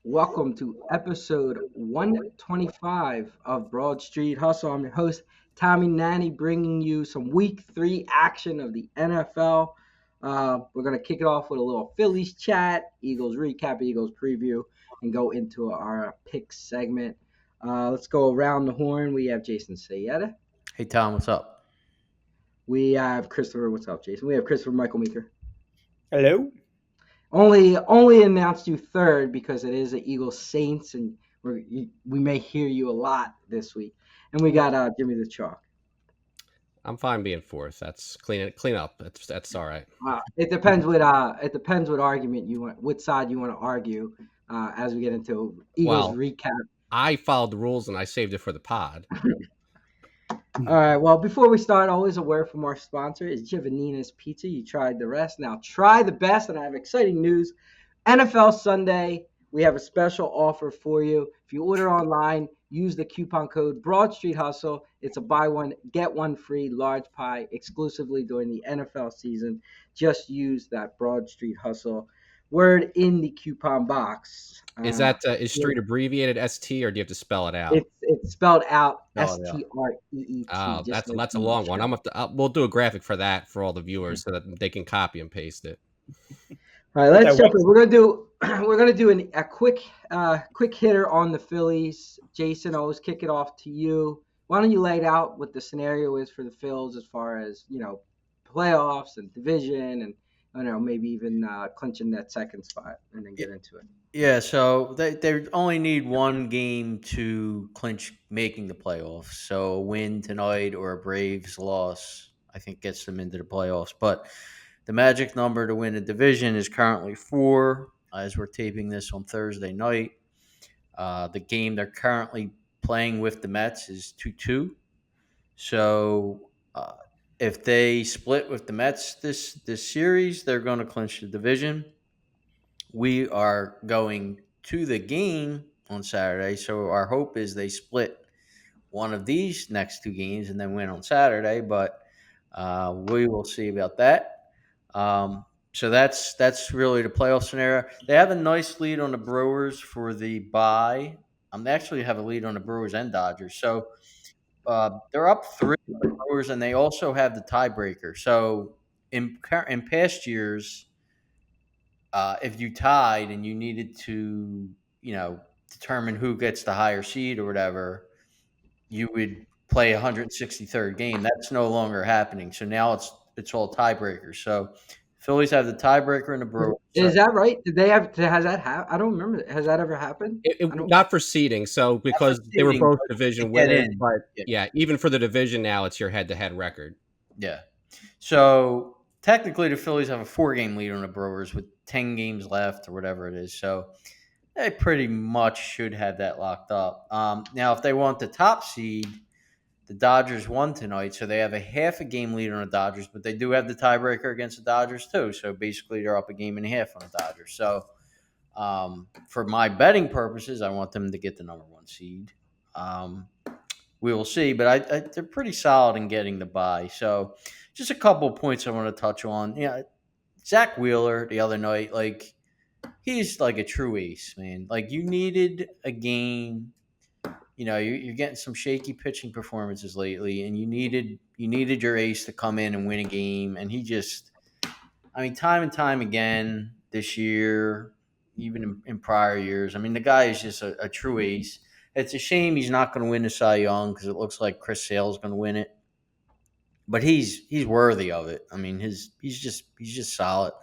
Welcome to episode 125 of Broad Street Hustle. I'm your host, Tommy Nanny, bringing you some week 3 action of the NFL. We're going to kick it off with a little Phillies chat, Eagles recap, Eagles preview, and go into our pick segment. Let's go around the horn. We have Jason Sayeda. Hey Tom, what's up? We have Christopher. What's up, Jason? We have Christopher Michael Meeker. Hello. Only announced you third because it is the Eagles Saints, and we may hear you a lot this week. And we got Jimmy the Chalk. I'm fine being fourth. That's clean up. That's all right. It depends what argument you want, what side you want to argue as we get into Eagles Well, recap. I followed the rules and I saved it for the pod. All right. Well, before we start, always a word from our sponsor is Giovannina's Pizza. You tried the rest. Now try the best. And I have exciting news. NFL Sunday, we have a special offer for you. If you order online, use the coupon code Broad Street Hustle. It's a buy one, get one free large pie exclusively during the NFL season. Just use that Broad Street Hustle word in the coupon box. Is street abbreviated ST or do you have to spell it out? It's spelled out Spell it out. Street. Oh, Just like that's a the long one. show. We'll do a graphic for that for all the viewers so that they can copy and paste it. All right, let's That jump in. works. We're gonna do a quick hitter on the Phillies. Jason, I'll always kick it off to you. Why don't you lay it out what the scenario is for the Phils as far as playoffs and division and maybe even clinching that second spot and then get into it. Yeah, so they only need one game to clinch making the playoffs. So a win tonight or a Braves loss, I think, gets them into the playoffs. But the magic number to win a division is currently four, as we're taping this on Thursday night. The game they're currently playing with the Mets is 2-2. So if they split with the Mets this series, they're going to clinch the division. We are going to the game on Saturday, so our hope is they split one of these next two games and then win on Saturday. But we will see about that. So that's really the playoff scenario. They have a nice lead on the Brewers for the bye. They actually have a lead on the Brewers and Dodgers. So they're up three on the Brewers, and they also have the tiebreaker. So in past years, if you tied and you needed to, determine who gets the higher seed or whatever, you would play 163rd game. That's no longer happening. So now it's all tiebreakers. So Phillies have the tiebreaker in the Brewers. So Is that right? Did they have? Has that happened? I don't remember. Has that ever happened? I don't. not for seeding, so Not for because they were seeding, both but to division get winners, in. but Yeah. yeah, even for the division now, it's your head-to-head record. Yeah. So technically, the Phillies have a 4-game lead on the Brewers with 10 games left or whatever it is. So they pretty much should have that locked up. Now, if they want the top seed, the Dodgers won tonight, so they have a half a game lead on the Dodgers, but they do have the tiebreaker against the Dodgers too. So basically, they're up a game and a half on the Dodgers. So for my betting purposes, I want them to get the number one seed. We will see, but they're pretty solid in getting the bye. So just a couple of points I want to touch on. Yeah, Zach Wheeler the other night, like he's like a true ace, man. Like you needed a game. You're getting some shaky pitching performances lately, and you needed your ace to come in and win a game. And he just, I mean, time and time again this year, even in prior years. I mean, the guy is just a true ace. It's a shame he's not going to win the Cy Young because it looks like Chris Sale's going to win it, but he's worthy of it. I mean, he's just solid.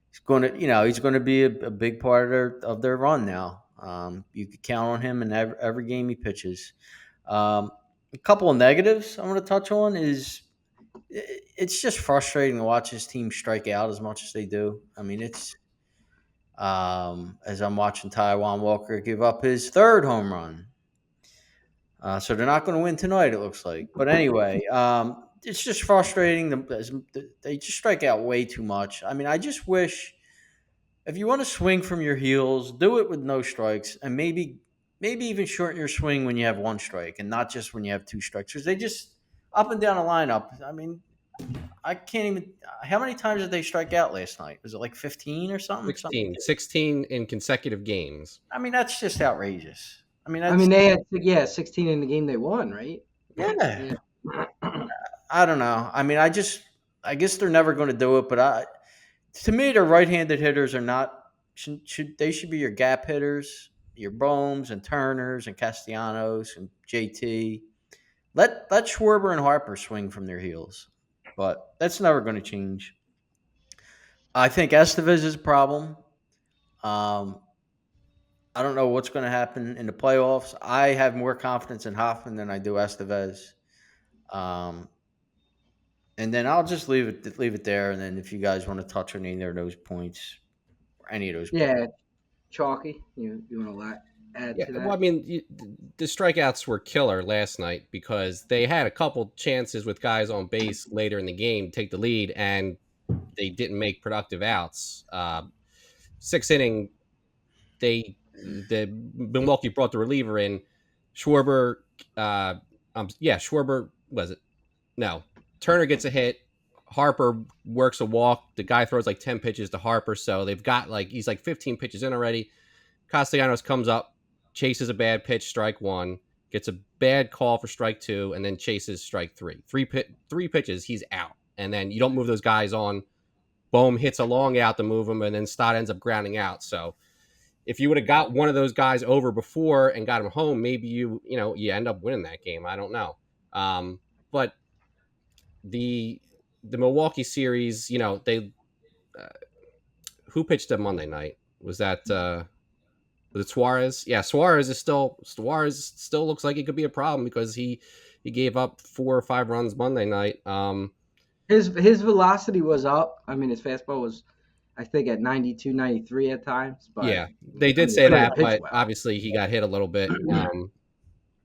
He's going to be a big part of their run now. You could count on him in every game he pitches. A couple of negatives I want to touch on is it's just frustrating to watch his team strike out as much as they do. I mean, it's as I'm watching Taiwan Walker give up his third home run. So they're not going to win tonight, it looks like. But anyway, it's just frustrating. They just strike out way too much. I mean, I just wish if you want to swing from your heels, do it with no strikes, and maybe even shorten your swing when you have one strike, and not just when you have two strikes. Because they just up and down the lineup. I mean, I can't even. How many times did they strike out last night? Was it like 15 or something? Something. 16 in consecutive games. I mean, that's just outrageous. I mean, I mean, that's they had 16 in the game they won, right? yeah. Yeah. I don't know. I mean, I guess they're never going to do it. But to me, the right-handed hitters are not. They should be your gap hitters, your Bohms and Turners and Castellanos and JT. Let Schwarber and Harper swing from their heels, but that's never going to change. I think Estevez is a problem. Um, I don't know what's going to happen in the playoffs. I have more confidence in Hoffman than I do Estevez. Um, and then I'll just leave it there. And then if you guys want to touch on any of those points, or any of those points, Yeah, Chalky. You want to add Yeah, to well, I that? mean, the strikeouts were killer last night because they had a couple chances with guys on base later in the game to take the lead, and they didn't make productive outs. Sixth inning, the Milwaukee brought the reliever in. Schwarber, Schwarber was it? No, Turner gets a hit. Harper works a walk. The guy throws like 10 pitches to Harper, so they've got he's like 15 pitches in already. Castellanos comes up, chases a bad pitch, strike one, gets a bad call for strike two, and then chases strike three. Three pitches, he's out. And then you don't move those guys on. Bohm hits a long out to move him, and then Stott ends up grounding out. So if you would have got one of those guys over before and got him home, maybe you end up winning that game. I don't know. But the Milwaukee series, they who pitched them Monday night? Was it Suarez? Yeah, Suarez still looks like it could be a problem because he gave up 4 or 5 runs Monday night. His velocity was up. I mean, his fastball was, I think, at 92, 93 at times. But Yeah, they I did mean, say he couldn't that, pitch but well. obviously he got hit a little bit.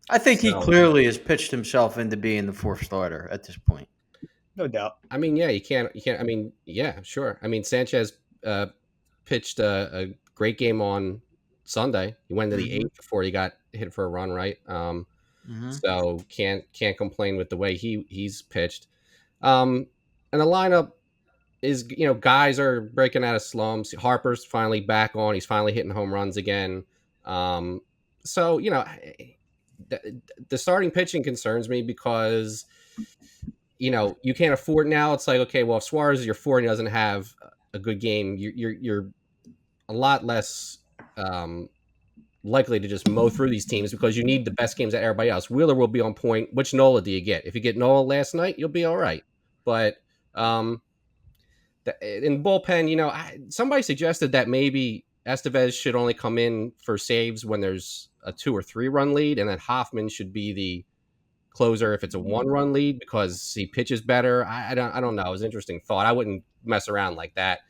I think he So clearly has pitched himself into being the fourth starter at this point. No doubt. I mean, yeah, you can't. I mean, yeah, sure. I mean, Sanchez pitched a great game on Sunday. He went to the eighth before he got hit for a run, right? So can't complain with the way he's pitched. And the lineup is, guys are breaking out of slumps. Harper's finally back on. He's finally hitting home runs again. So the starting pitching concerns me because you can't afford now. It's like, okay, well, if Suarez is your four and he doesn't have a good game, you're a lot less likely to just mow through these teams because you need the best games at everybody else. Wheeler will be on point. Which Nola do you get? If you get Nola last night, you'll be all right. But in bullpen, somebody suggested that maybe Estevez should only come in for saves when there's a 2 or 3 run lead, and then Hoffman should be the closer if it's a 1-run lead because he pitches better. I don't know. It was an interesting thought. I wouldn't mess around like that.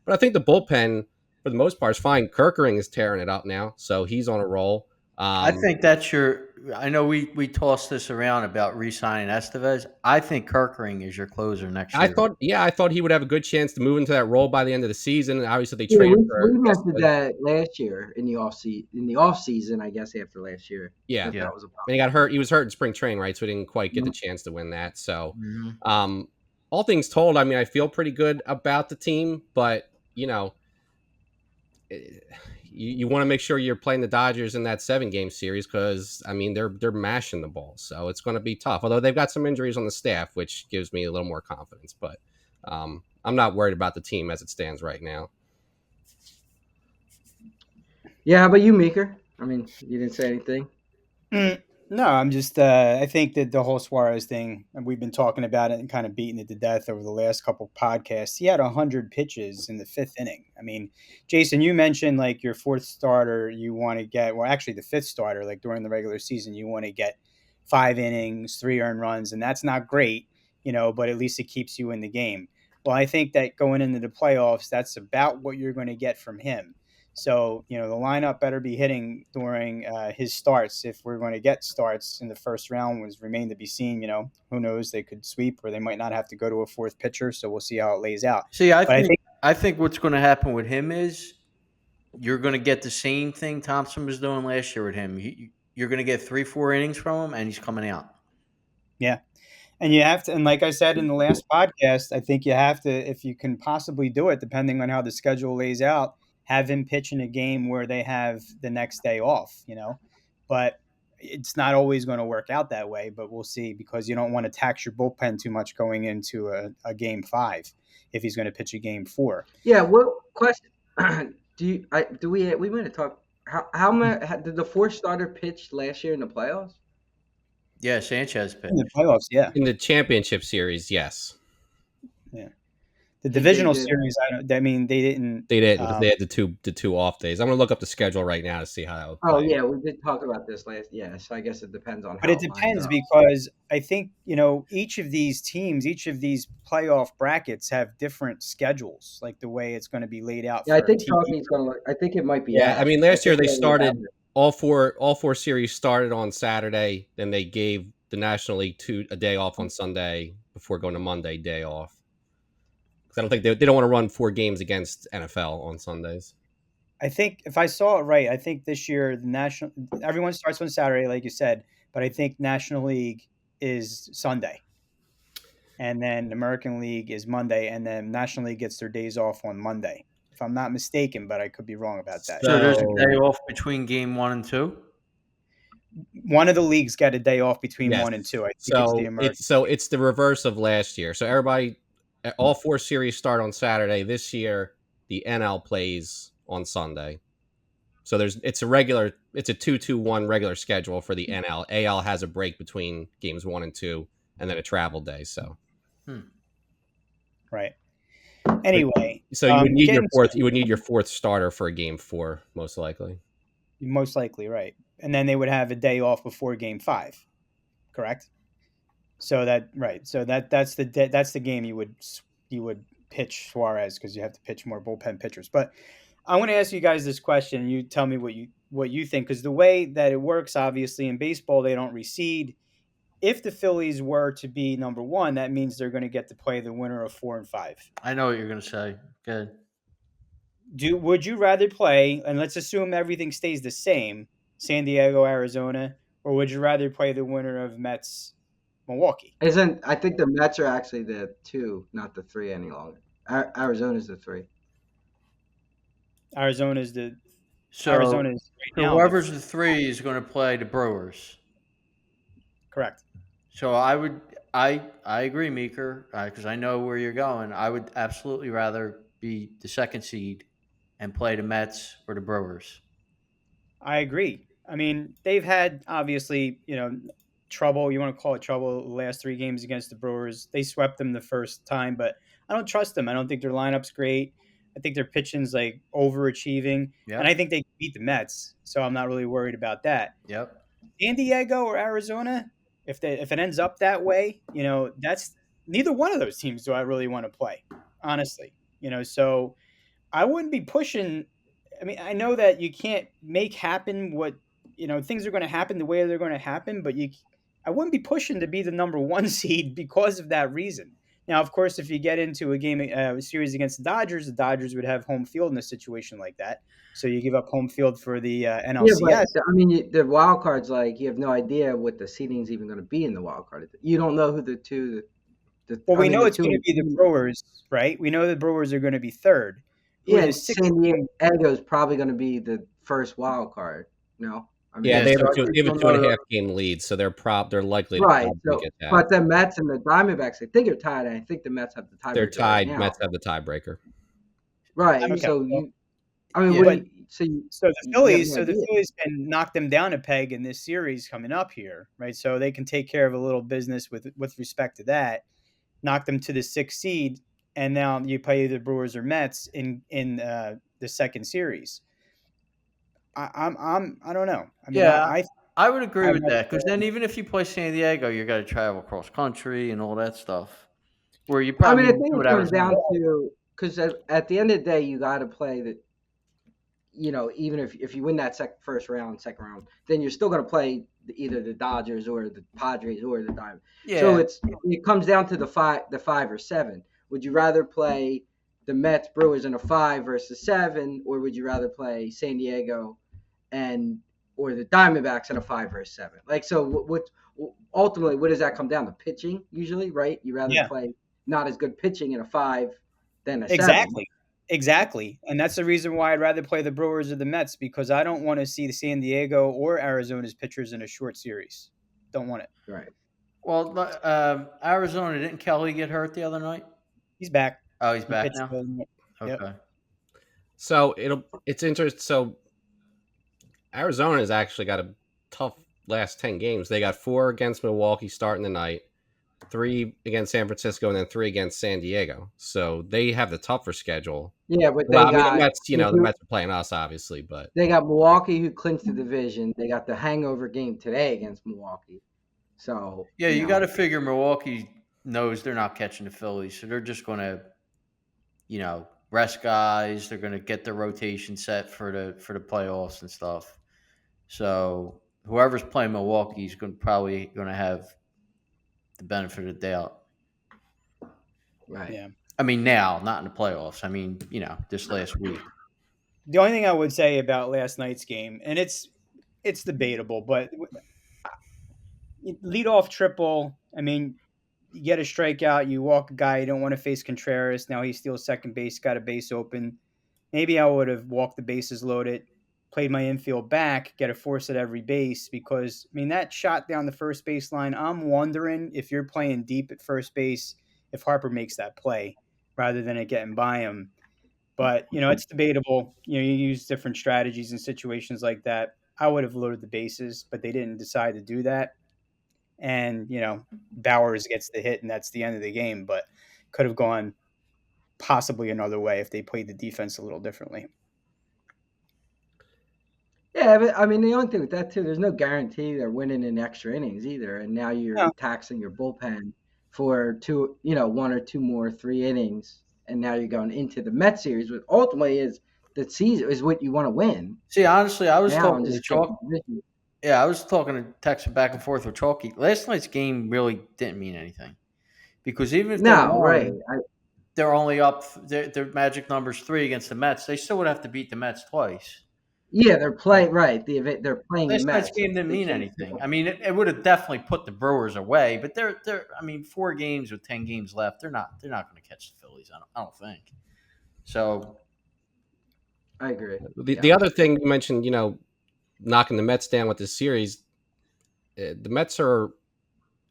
But I think the bullpen, for the most part, is fine. Kerkering is tearing it up now, so he's on a roll. I think that's your. I know we tossed this around about re-signing Estevez. I think Kerkering is your closer next year. I thought he would have a good chance to move into that role by the end of the season. And obviously, they Yeah, traded we for mentioned Estevez. that last year in the off season, I guess after last year. Yeah, That was a problem. And he got hurt. He was hurt in spring training, right? So he didn't quite get the chance to win that. So, all things told, I mean, I feel pretty good about the team, but you want to make sure you're playing the Dodgers in that 7-game series because I mean they're mashing the ball, so it's going to be tough. Although they've got some injuries on the staff, which gives me a little more confidence. But I'm not worried about the team as it stands right now. Yeah, how about you, Meeker? I mean, you didn't say anything. No, I'm just. I think that the whole Suarez thing, and we've been talking about it and kind of beating it to death over the last couple podcasts. He had 100 pitches in the 5th inning. I mean, Jason, you mentioned like your 4th starter, you want to get. Well, actually, the 5th starter, like during the regular season, you want to get 5 innings, 3 earned runs, and that's not great, but at least it keeps you in the game. Well, I think that going into the playoffs, that's about what you're going to get from him. So, the lineup better be hitting during his starts. If we're going to get starts in the first round, was remain to be seen. Who knows? They could sweep or they might not have to go to a 4th pitcher. So we'll see how it lays out. See, I think what's going to happen with him is you're going to get the same thing Thompson was doing last year with him. You're going to get 3-4 innings from him, and he's coming out. Yeah. And you have to, and like I said in the last podcast, I think you have to, if you can possibly do it, depending on how the schedule lays out, have him pitch in a game where they have the next day off, But it's not always going to work out that way, but we'll see, because you don't want to tax your bullpen too much going into a game 5 if he's going to pitch a game 4. Yeah. What question we might have talked how much did the 4-starter pitch last year in the playoffs? Yeah, Sanchez pitched. In the playoffs, yeah. In the championship series, yes. Yeah. The divisional series, they didn't. They didn't because they had the two off days. I'm gonna look up the schedule right now to see how that would play. Oh yeah, we did talk about this last. Yeah, so I guess it depends on. But it depends, because I think each of these teams, each of these playoff brackets have different schedules, like the way it's going to be laid out. Yeah, I think Talking's going to look. I think it might be. Yeah, I mean, last year they started all four series started on Saturday. Then they gave the National League a day off on Sunday before going to Monday day off. I don't think they don't want to run 4 games against NFL on Sundays. I think if I saw it right, I think this year everyone starts on Saturday, like you said, but I think National League is Sunday, and then American League is Monday, and then National League gets their days off on Monday, if I'm not mistaken, but I could be wrong about that. So there's a day off between game 1 and 2. One of the leagues got a day off between 1 and 2. I think it's the American. It's the reverse of last year. So everybody. All 4 series start on Saturday. This year, the NL plays on Sunday. So it's a 2-2-1 regular schedule for the NL. AL has a break between games 1 and 2, and then a travel day. So, right. Anyway, so you would need your fourth. You would need your 4th starter for a game 4, most likely. Most likely, right? And then they would have a day off before game 5, correct? So that's the game you would pitch Suarez, because you have to pitch more bullpen pitchers. But I want to ask you guys this question, and you tell me what you think, because the way that it works, obviously in baseball they don't reseed. If the Phillies were to be number 1, that means they're going to get to play the winner of 4 and 5. I know what you're going to say. Good. Would you rather play, and let's assume everything stays the same, San Diego, Arizona, or would you rather play the winner of Mets, Milwaukee? I think the Mets are actually the 2, not the 3 any longer. Arizona's the 3. Arizona's right now, whoever's the 3 is going to play the Brewers. Correct. So I agree, Meeker, because I know where you're going. I would absolutely rather be the 2nd seed and play the Mets or the Brewers. I agree. I mean, they've had, obviously, trouble, you want to call it trouble, the last 3 games against the Brewers. They swept them the first time, but I don't trust them. I don't think their lineup's great. I think their pitching's like overachieving. Yep. And I think they can beat the Mets, so I'm not really worried about that. Yep. San Diego or Arizona, if it ends up that way, that's neither one of those teams do I really want to play, honestly. So I wouldn't be pushing. I mean, I know that you can't make happen what things are going to happen the way they're going to happen, but I wouldn't be pushing to be the number 1 seed because of that reason. Now, of course, if you get into a series against the Dodgers would have home field in a situation like that. So you give up home field for the NLCS. Yeah, but, I mean, the wild card's like you have no idea what the seeding's even going to be in the wild card. You don't know who the 2. We know it's going to be the Brewers, right? We know the Brewers are going to be 3rd. Yeah, San Diego is probably going to be the first wild card. No. I mean, they have a 2.5 game lead, so they're likely to get that. But the Mets and the Diamondbacks, I think, are tied. I think the Mets have the tiebreaker. They're tied. Right, Mets have the tiebreaker. Right. Okay. So the Phillies can knock them down a peg in this series coming up here, right? So they can take care of a little business with respect to that, knock them to the 6th seed, and now you play either Brewers or Mets in the 2nd series. I don't know. I mean, I would agree with that, because then even if you play San Diego, you're going to travel cross country and all that stuff. Where you probably I think it comes down to, because at the end of the day, you got to play that. Even if you win that second round, then you're still going to play either the Dodgers or the Padres or the Diamondbacks. Yeah. So it comes down to the 5 or 7. Would you rather play the Mets, Brewers in a 5 versus 7, or would you rather play San Diego or the Diamondbacks in a 5 versus 7? Like, so ultimately, what does that come down to? Pitching, usually, right? You rather Yeah. play not as good pitching in a 5 than a 7. Exactly. And that's the reason why I'd rather play the Brewers or the Mets, because I don't want to see the San Diego or Arizona's pitchers in a short series. Don't want it. Right. Well, Arizona, didn't Kelly get hurt the other night? He's back. Oh, he's He back pitched now? Yep. Okay. So it's interesting. So Arizona has actually got a tough last 10 games. They got 4 against Milwaukee starting the night, 3 against San Francisco, and then 3 against San Diego. So they have the tougher schedule. Yeah, but Well, they got the Mets, the Mets are playing us, obviously, but they got Milwaukee, who clinched the division. They got the hangover game today against Milwaukee. So Yeah, you got to figure Milwaukee knows they're not catching the Phillies, so they're just going to, rest guys. They're going to get their rotation set for the playoffs and stuff. So whoever's playing Milwaukee is probably going to have the benefit of the doubt. Right. Yeah. I mean, now, not in the playoffs. I mean, this last week. The only thing I would say about last night's game, and it's debatable, but lead off triple. I mean, you get a strikeout, you walk a guy, you don't want to face Contreras. Now he steals second base, got a base open. Maybe I would have walked the bases loaded, played my infield back, get a force at every base, because, I mean, that shot down the first baseline, I'm wondering if you're playing deep at first base, if Harper makes that play rather than it getting by him. But, it's debatable. You use different strategies in situations like that. I would have loaded the bases, but they didn't decide to do that. And, Bowers gets the hit, and that's the end of the game. But could have gone possibly another way if they played the defense a little differently. Yeah, but I mean, the only thing with that too, there's no guarantee they're winning in extra innings either, and now you're taxing your bullpen for 1 or 2 more 3 innings, and now you're going into the Mets series, which ultimately is the season is what you want to win. See, honestly, I was Now, talking to just Chalk. taking- Yeah, I was talking to texting back and forth with Chalky. Last night's game really didn't mean anything because even if they won, right. they're only up. Their magic number's 3 against the Mets. They still would have to beat the Mets twice. Yeah, they're playing right. They're playing the Last Mets. night's game didn't mean anything. I mean, it would have definitely put the Brewers away, but they're. I mean, 4 games with 10 games left, they're not going to catch the Phillies. I don't think. So, I agree. The other thing you mentioned, knocking the Mets down with this series, the Mets are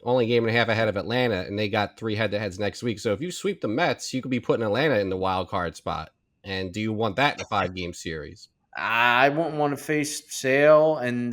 only a game and a half ahead of Atlanta, and they got 3 head-to-heads next week. So if you sweep the Mets, you could be putting Atlanta in the wild card spot. And do you want that in a 5-game series? I wouldn't want to face Sale and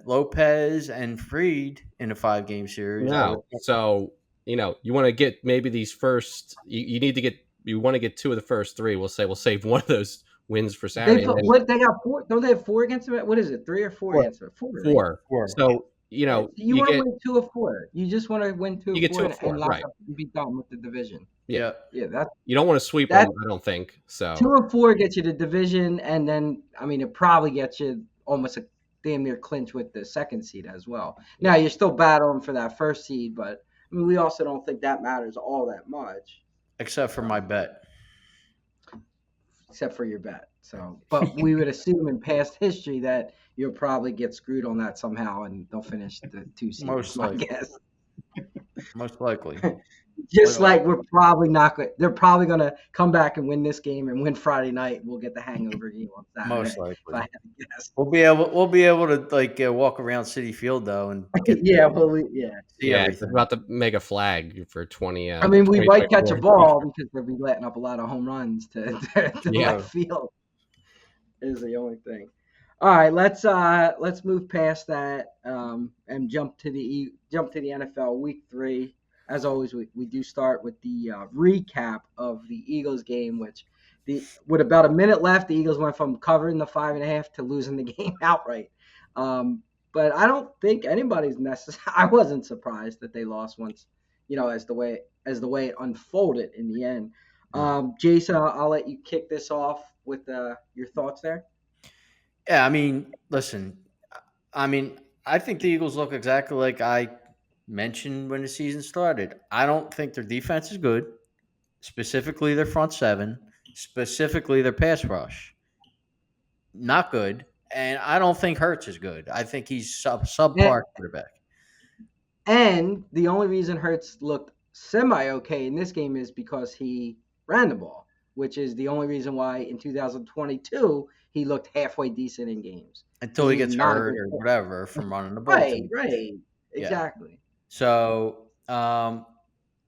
Lopez and Fried in a 5-game series. No. So, you want to get maybe these first. You need to get. You want to get 2 of the first 3. We'll save one of those wins for Saturday. They got 4? Don't they have 4 against them? What is it? 3 or 4 against them? 4. 4. So you want to win 2 of 4. You just want to win 2 of 4 and lock up and be done with the division. Yeah. That's you don't want to sweep them. I don't think so. 2 of 4 gets you the division, and then it probably gets you almost a damn near clinch with the 2nd seed as well. Now you're still battling for that 1st seed, but we also don't think that matters all that much. Except for my bet. Except for your bet. So, but we would assume in past history that you'll probably get screwed on that somehow, and they'll finish the 2 seed. Most likely. I guess. Most likely. Just like we're probably not going. They're probably going to come back and win this game and win Friday night. We'll get the hangover game on Saturday. Most likely. If I had to guess. We'll be able to walk around City Field though and get see it's about to make a flag for 20. We might catch a ball because they'll be letting up a lot of home runs to left field. Is the only thing. All right, let's move past that and jump to the NFL Week 3. As always, we do start with the recap of the Eagles game, which with about a minute left, the Eagles went from covering the 5.5 to losing the game outright. But I don't think anybody's necessary. I wasn't surprised that they lost once, as the way it unfolded in the end. Jason, I'll let you kick this off with your thoughts there. Yeah, listen. I think the Eagles look exactly like I mentioned when the season started. I don't think their defense is good, specifically their front 7, specifically their pass rush. Not good, and I don't think Hurts is good. I think he's subpar quarterback. And the only reason Hurts looked semi-okay in this game is because he ran the ball, which is the only reason why in 2022 he looked halfway decent in games. Until he He's gets not a hurt good or player. whatever from running the ball. Right. Yeah. Exactly. So I'm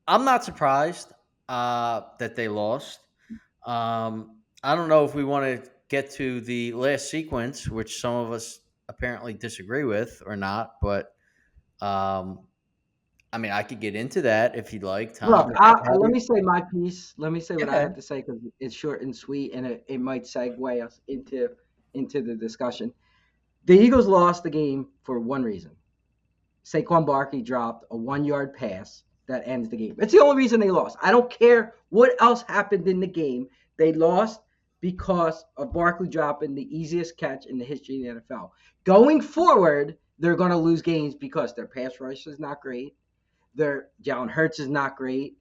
not surprised that they lost. I don't know if we want to get to the last sequence, which some of us apparently disagree with or not, but I mean, I could get into that if you'd like, Tom. Look, let me say my piece. Let me say what I have to say because it's short and sweet, and it might segue us into the discussion. The Eagles lost the game for one reason. Saquon Barkley dropped a 1-yard pass that ends the game. It's the only reason they lost. I don't care what else happened in the game. They lost because of Barkley dropping the easiest catch in the history of the NFL. Going forward, they're going to lose games because their pass rush is not great. Their Jalen Hurts is not great.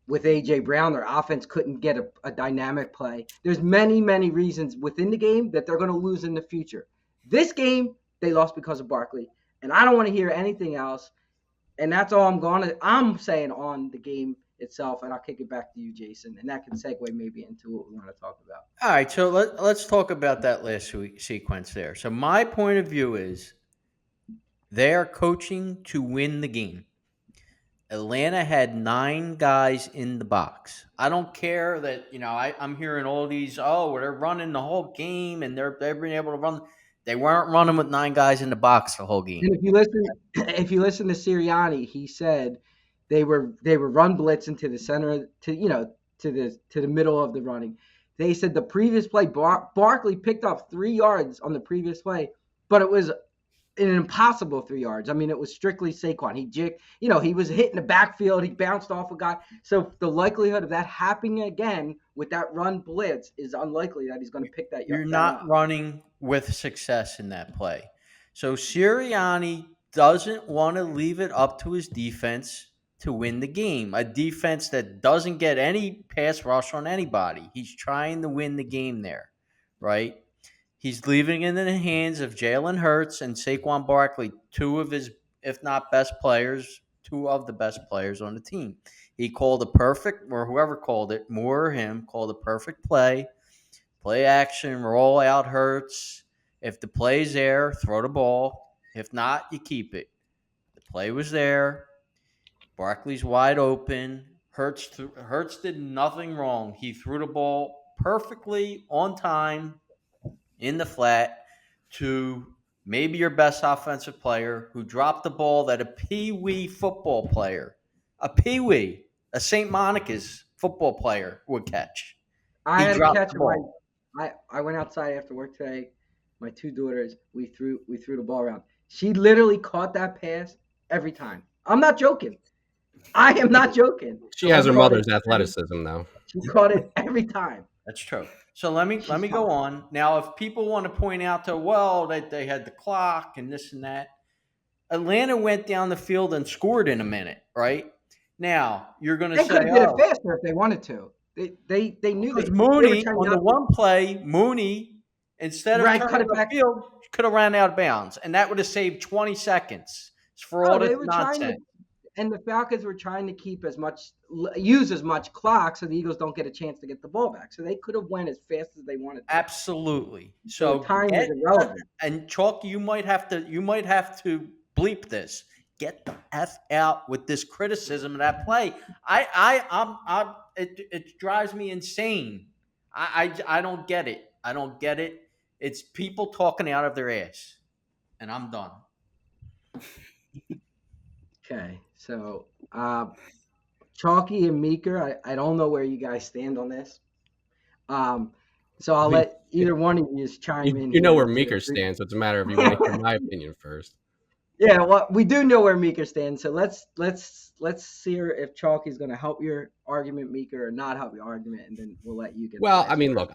With A.J. Brown, their offense couldn't get a dynamic play. There's many, many reasons within the game that they're going to lose in the future. This game, they lost because of Barkley. And I don't want to hear anything else. And that's all I'm saying on the game itself. And I'll kick it back to you, Jason. And that can segue maybe into what we want to talk about. All right, so let's talk about that last sequence there. So my point of view is they are coaching to win the game. Atlanta had 9 guys in the box. I don't care that, I'm hearing all these, they're running the whole game and they've been able to run. They weren't running with 9 guys in the box the whole game. And if you listen to Sirianni, he said they were run blitz into the center to the middle of the running. They said the previous play, Barkley picked up 3 yards on the previous play, but it was an impossible 3 yards. I mean, it was strictly Saquon. He was hitting the backfield. He bounced off a guy. So the likelihood of that happening again with that run blitz is unlikely that he's going to pick that. You're not running with success in that play. So Sirianni doesn't want to leave it up to his defense to win the game. A defense that doesn't get any pass rush on anybody. He's trying to win the game there, right? He's leaving it in the hands of Jalen Hurts and Saquon Barkley, 2 of his, if not best players, 2 of the best players on the team. He called a perfect, or whoever called it, Moore or him, called a perfect play. Play action, roll out Hurts. If the play's there, throw the ball. If not, you keep it. The play was there. Barkley's wide open. Hurts did nothing wrong. He threw the ball perfectly on time in the flat to maybe your best offensive player who dropped the ball that a pee-wee football player, a St. Monica's football player would catch. I had to catch it. I went outside after work today. My 2 daughters, we threw the ball around. She literally caught that pass every time. I'm not joking. I am not joking. She has her mother's athleticism, though. She caught it every time. That's true. So let me go on. Now, if people want to point out that they had the clock and this and that, Atlanta went down the field and scored in a minute, right? Now, you're going to say, they could have did it faster if they wanted to. They knew because Mooney on the one play, instead of turning the field, could have ran out of bounds, and that would have saved 20 seconds for all this nonsense. And the Falcons were trying to use as much clock so the Eagles don't get a chance to get the ball back. So they could have went as fast as they wanted to. Absolutely. So time is irrelevant. And Chalk, you might have to bleep this. Get the F out with this criticism of that play. It drives me insane. I don't get it. I don't get it. It's people talking out of their ass. And I'm done. Okay, so Chalky and Meeker, I don't know where you guys stand on this. So I'll let either one of you chime in. You know where Meeker stands, so it's a matter of you want to hear my opinion first. Yeah, well, we do know where Meeker stands, so let's see if Chalky's going to help your argument, Meeker, or not help your argument, and then we'll let you get. Well, I mean, look,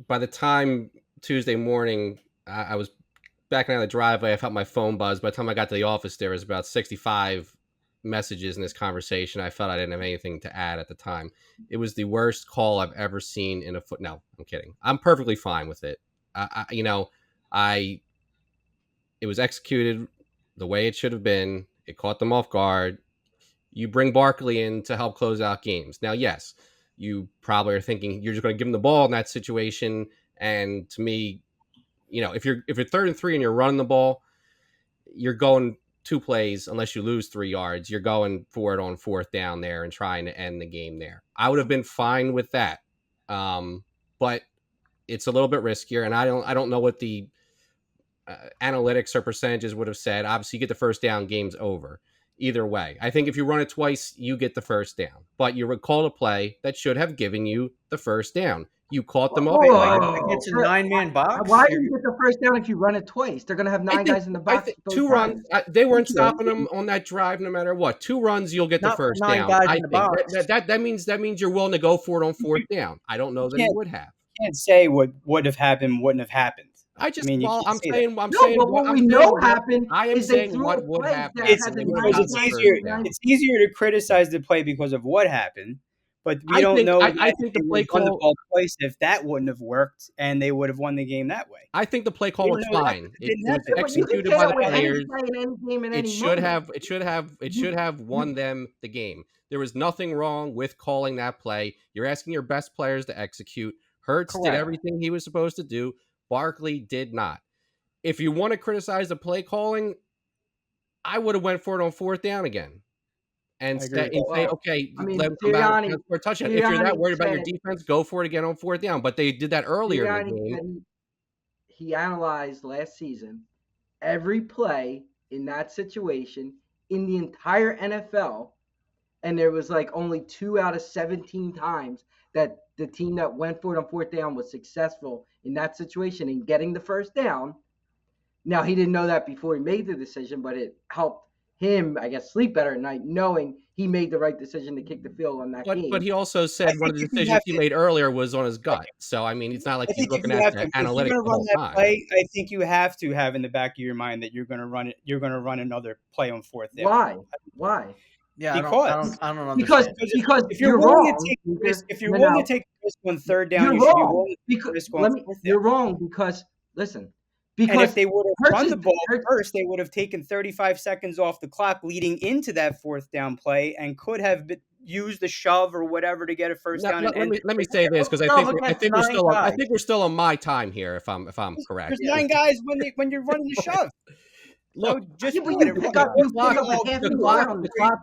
by the time Tuesday morning, I was back out of the driveway. I felt my phone buzz. By the time I got to the office, there was about 65 messages in this conversation. I felt I didn't have anything to add at the time. It was the worst call I've ever seen in a foot. No, I'm kidding. I'm perfectly fine with it. It was executed the way it should have been. It caught them off guard. You bring Barkley in to help close out games. Now, yes, you probably are thinking you're just going to give him the ball in that situation. And to me, if you're 3rd and 3 and you're running the ball, you're going 2 plays unless you lose 3 yards. You're going for it on 4th down there and trying to end the game there. I would have been fine with that, but it's a little bit riskier, and I don't know what the analytics or percentages would have said. Obviously, you get the first down, game's over. Either way, I think if you run it twice, you get the first down. But you recall a play that should have given you the first down. You caught them up. It's a 9-man box. Why do you get the first down if you run it twice? They're going to have 9 guys in the box. 2 runs. They weren't stopping them on that drive no matter what. 2 runs, you'll get the first down. 9 guys in the box. That means you're willing to go for it on 4th down. I don't know that he would have. You can't say what would have happened, wouldn't have happened. I'm saying what happened. I am saying what would happen. It's easier to criticize the play because of what happened, but we don't know. I think the play call twice if that wouldn't have worked and they would have won the game that way. I think the play call was fine. It was executed by the players. It should have won them the game. There was nothing wrong with calling that play. You're asking your best players to execute. Hurts did everything he was supposed to do. Barkley did not. If you want to criticize the play calling, I would have went for it on 4th down again. And say, okay, let him come back for a touchdown. If you're that worried about your defense, go for it again on 4th down. But they did that earlier in the game. He analyzed last season every play in that situation in the entire NFL, and there was like only 2 out of 17 times that the team that went for it on 4th down was successful in that situation in getting the first down. Now, he didn't know that before he made the decision, but it helped him, I guess, sleep better at night, knowing he made the right decision to kick the field on that game. But he also said one of the decisions he made earlier was on his gut. So, I mean, it's not like he's looking at the analytics the whole time. Play, I think you have to have in the back of your mind that you're going to run it. You're going to run another play on 4th down. Why? Yeah, because I don't understand. Because if you're willing to take risk, if you're willing to take risk on 3rd down, you should be willing to take risk on 4th down. You're wrong because listen. And if they would have run the ball first, they would have taken 35 seconds off the clock leading into that 4th down play and could have used the shove or whatever to get a first down. Let me say this because I think we're still on my time here. If I'm correct, there's 9 guys when you're running the shove. Look, just the clock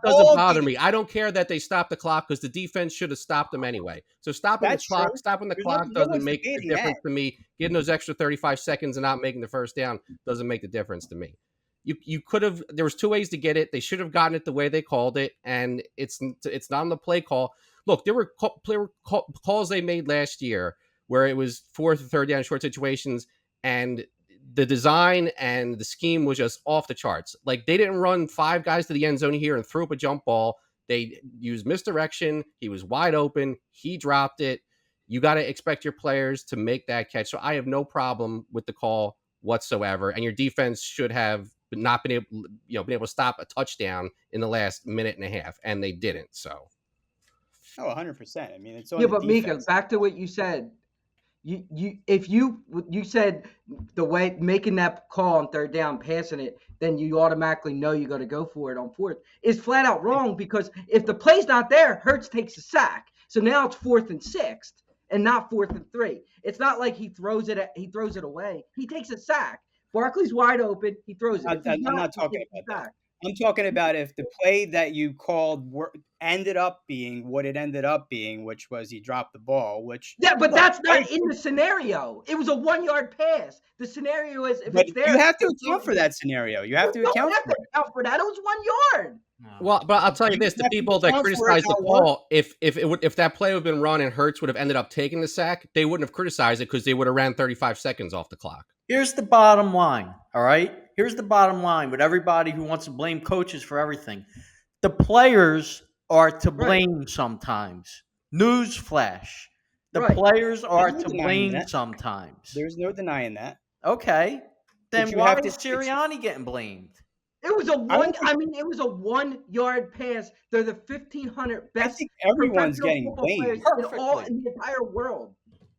doesn't bother me. I don't care that they stopped the clock because the defense should have stopped them anyway. So stopping the clock doesn't make a difference to me. Getting those extra 35 seconds and not making the first down doesn't make the difference to me. You could have. There was 2 ways to get it. They should have gotten it the way they called it, and it's not on the play call. Look, there were calls they made last year where it was 4th and 3rd down short situations, and the design and the scheme was just off the charts. Like, they didn't run 5 guys to the end zone here and threw up a jump ball. They used misdirection. He was wide open. He dropped it. You got to expect your players to make that catch. So I have no problem with the call whatsoever. And your defense should have not been able to stop a touchdown in the last minute and a half, and they didn't. So, 100%. I mean, it's on but Mika, back to what you said. You said the way making that call on 3rd down, passing it, then you automatically know you got to go for it on 4th is flat out wrong because if the play's not there, Hurts takes a sack. So now it's 4th and 6th and not 4th and 3. It's not like he throws it away. He takes a sack. Barkley's wide open. He throws it. I'm not talking about that. I'm talking about if the play that you called ended up being what it ended up being, which was he dropped the ball, but that's not in the scenario. It was a 1-yard pass. The scenario is if it's there. You have to account for that scenario. You have to account for that. It was 1 yard. Well, but I'll tell you this: the people that criticized the call, if that play would have been run and Hurts would have ended up taking the sack, they wouldn't have criticized it because they would have ran 35 seconds off the clock. Here's the bottom line, all right? Here's the bottom line with everybody who wants to blame coaches for everything. The players are to blame sometimes. Newsflash. The players are to blame sometimes. There's no denying that. Okay. Then why is Sirianni getting blamed? It was a 1-yard pass. They're the 1,500 best. I think everyone's getting blamed in the entire world.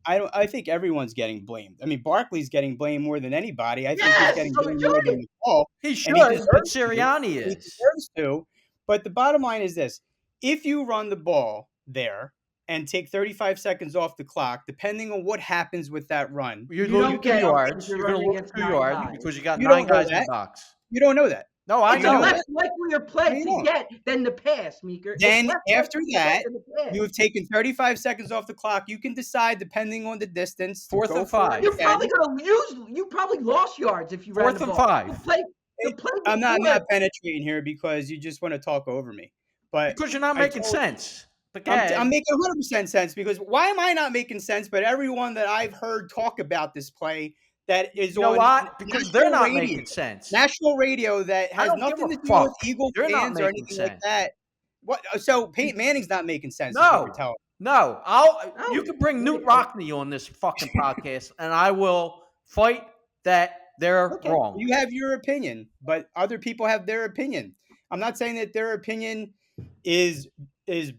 I think everyone's getting blamed. I mean, Barkley's getting blamed more than anybody. I think he's Yes, getting so blamed should more he. than Paul. He should, And he but deserves to. Sirianni He is. deserves to. But the bottom line is this: if you run the ball there and take 35 seconds off the clock, depending on what happens with that run, You're You losing don't 2 get yards. if you're You're going to running lose against 2 9 yards guys. because you got You 9 don't know guys in the that. box. you don't know that. No, I It's a know less it. likelier play No, you to don't. get than the pass, Meeker. It's Then less after likely to get that, than the pass. you have taken 35 seconds off the clock. You can decide, depending on the distance, to 4th go and for 5. it You're again. probably gonna you probably lost yards if you ran 4th the and ball. 5. The play I'm before, not penetrating here because you just want to talk over me. But Because you're not I making told you- sense. But go I'm ahead. making 100% sense because why am I not making sense? But everyone that I've heard talk about this play that is You know on what? Because they're national not radio, making sense. national radio that I has don't give nothing a to do with fuck. Eagle They're not fans or making anything like sense. that. What? So Peyton Manning's not making sense. Is what you're No. telling me. No. Oh, You can bring Newt wait. Rockney on this fucking podcast, and I will fight that they're Okay, wrong. you have your opinion, but other people have their opinion. I'm not saying that their opinion is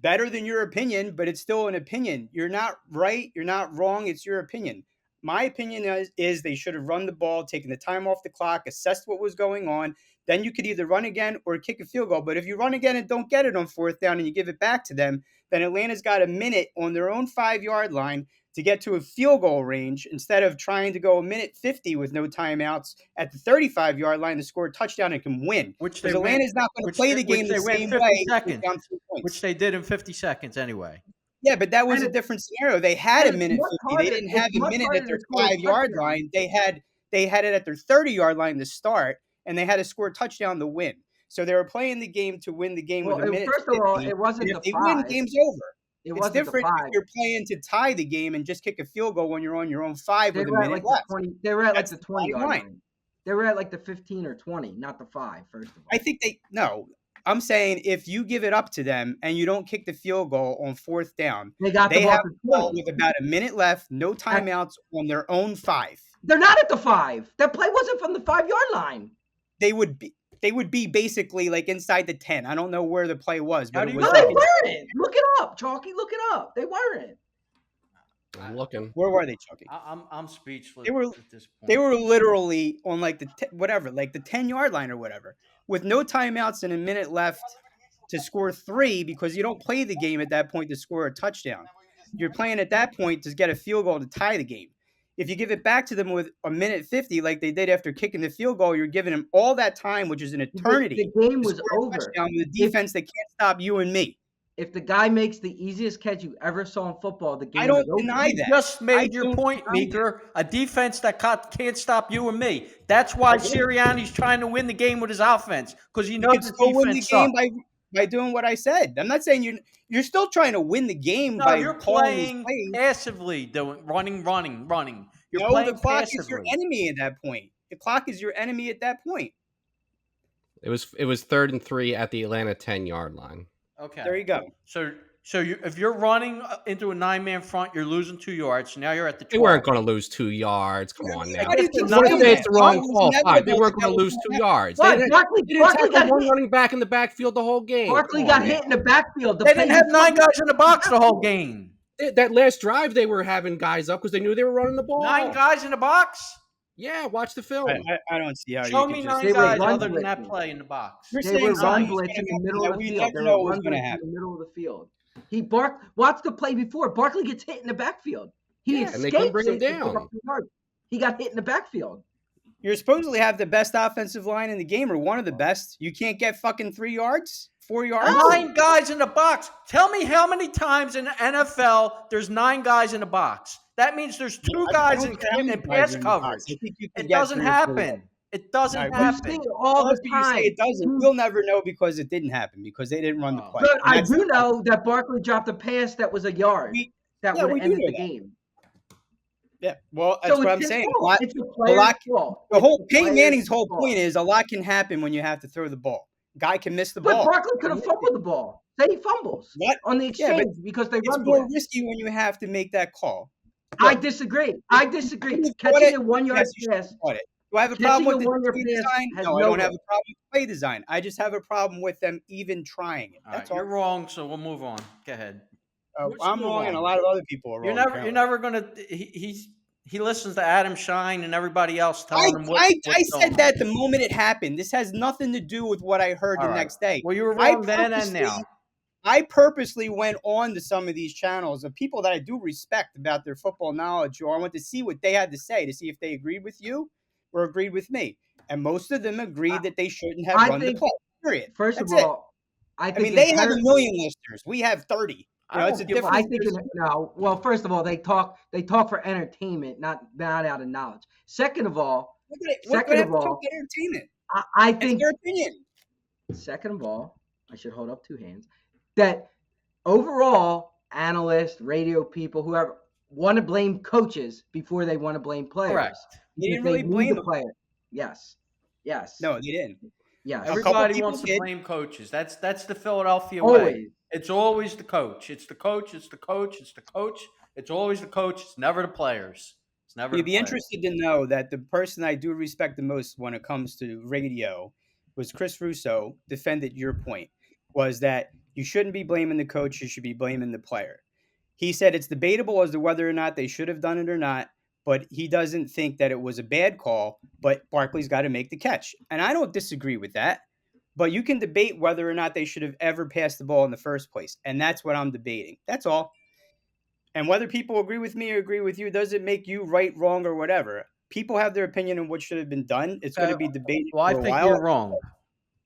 better than your opinion, but it's still an opinion. You're not right. You're not wrong. It's your opinion. My opinion is they should have run the ball, taken the time off the clock, assessed what was going on. Then you could either run again or kick a field goal. But if you run again and don't get it on 4th down and you give it back to them, then Atlanta's got a minute on their own 5-yard line to get to a field goal range instead of trying to go a minute 50 with no timeouts at the 35-yard line to score a touchdown and can win. Which they Because Atlanta's not going to play the game the same way. Down 3 points. Which they did in 50 seconds anyway. Yeah, but that was And a different scenario. They and had a it's minute much 50. harder- They didn't it's have a much minute harder at their to score a 5-yard touchdown. line. They had it at their 30-yard line to start, and they had to score a touchdown to win. So they were playing the game to win the game Well, with a minute. first of all, 50, it wasn't and if the they win, 5. game's over. It It's wasn't the different 5. if you're playing to tie the game and just kick a field goal when you're on your own 5 They with a were at minute like left. the 20. They were at like That's the the bottom 20-yard line. line. They were at like the 15 or 20, not the 5. First of all, I think I'm saying if you give it up to them and you don't kick the field goal on 4th down, they got they the ball have for the ball 20. with about a minute left, no timeouts on their own 5. They're not at the 5. That play wasn't from the 5-yard line. They would be basically like inside the 10. I don't know where the play was, but it was No, like they weren't. Look it up, Chalky. Look it up. They weren't. I'm looking. where were they, Chucky? I'm speechless They were- at this point. They were literally on like the 10-yard line or whatever, with no timeouts and a minute left to score 3 because you don't play the game at that point to score a touchdown. You're playing at that point to get a field goal to tie the game. If you give it back to them with a minute 50, like they did after kicking the field goal, you're giving them all that time, which is an eternity. The game to was score a over. touchdown with a defense that can't stop you and me. If the guy makes the easiest catch you ever saw in football, the game I don't is over. deny You that. just made I your don't point, deny Meeker. A defense that can't stop you and me. That's why Sirianni's trying to win the game with his offense because he You knows can the still win the defense game sucks. by doing what I said. I'm not saying you're still trying to win the game No, by you're calling these playing plays. passively, doing running. You're No, playing the clock passively. is your enemy at that point. The clock is your enemy at that point. It was 3rd and 3 at the Atlanta 10-yard line. Okay. There you go. So if you're running into a 9-man front, you're losing 2 yards. So now you're at the 12. They weren't going to lose 2 yards. Come on now. How do you You keep want to saying say that? it's the wrong It's call? Fine. They inevitable weren't that going to that lose was 2 gonna yards. What? They didn't Barkley got tackle one hit. running back in the backfield the whole game. Barkley Come got on, hit in the backfield. The They play didn't have before- 9 guys in the box the whole game. That last drive, they were having guys up because they knew they were running the ball. 9 guys in the box? Yeah, watch the film. I don't see how Show you me could just 9 They were guys run other than that blitzing. play in the box. You're They saying were run something's blitz gonna in the happen middle that of the we field. never They know were what was run gonna blitz in happen. the middle of the field. Watch the play before. Barkley gets hit in the backfield. He Yeah, and they couldn't bring him down. He got hit in the backfield. You supposedly have the best offensive line in the game, or one of the best. You can't get fucking 3 yards, 4 yards. 9 guys in the box. Tell me how many times in the NFL there's 9 guys in the box. That means there's 2 guys in pass coverage. It doesn't happen. It doesn't Alright, You happen. see it all the You say time. it doesn't. We'll never know because it didn't happen because they didn't run the Oh. play. But And I that's do the- know that Barkley dropped a pass that was a yard that yeah, would we have do ended know the that. game. Yeah, well, that's So what it's I'm his saying. fault. It's the player's lot- fault. The It's whole the Peyton player's Manning's whole fault. point is a lot can happen when you have to throw the ball. Guy can miss the But ball. Barkley could have fumbled the ball. Say he fumbles What? on the Yeah, but exchange because they It's run more blitz. risky when you have to make that call. I disagree. Could've caught Catching it. a 1-yard Yes, you should pass. have caught it. Do I have a Catching problem with a the one-yard play pass design? has No, I no don't have risk. a problem with play design. I just have a problem with them even trying it. All right, That's all. you're wrong, so we'll move on. Go ahead. Let's I'm move wrong, and a on. lot of other people are You're wrong. never gonna. He listens to Adam Shine and everybody else telling him I what's going said on. that the moment it happened. This has nothing to do with what I heard All the right. next day. Well, you were I wrong then and now. purposely went on to some of these channels of people that I do respect about their football knowledge, or I went to see what they had to say to see if they agreed with you or agreed with me. And most of them agreed that they shouldn't have I run the think, play. Period. first That's of it. all, I I think mean, they have a inherently, million listeners. We have 30. I It's a don't give a- difference. I think no. Well, first of all, they talk for entertainment, not out of knowledge. Second of all, What do they second have of to talk all, about entertainment? I It's think their opinion. second of all, I should hold up two hands. That overall, analysts, radio people, whoever want to blame coaches before they want to blame players. Correct. They didn't Because really need blame the them. player. Yes. No, they didn't. Yes. couple Everybody people wants to did. blame coaches. That's the Philadelphia way. Always. It's always the coach. It's the coach. It's the coach. It's the coach. It's always the coach. It's never the players. It's never You'd the be players. interested to know that the person I do respect the most when it comes to radio was Chris Russo. Defended your point, was that you shouldn't be blaming the coach, you should be blaming the player. He said it's debatable as to whether or not they should have done it or not, but he doesn't think that it was a bad call, but Barkley's got to make the catch. And I don't disagree with that, but you can debate whether or not they should have ever passed the ball in the first place. And that's what I'm debating. That's all. And whether people agree with me or agree with you doesn't make you right, wrong, or whatever. People have their opinion on what should have been done. It's going to be debated Well, I for a think while. you're wrong.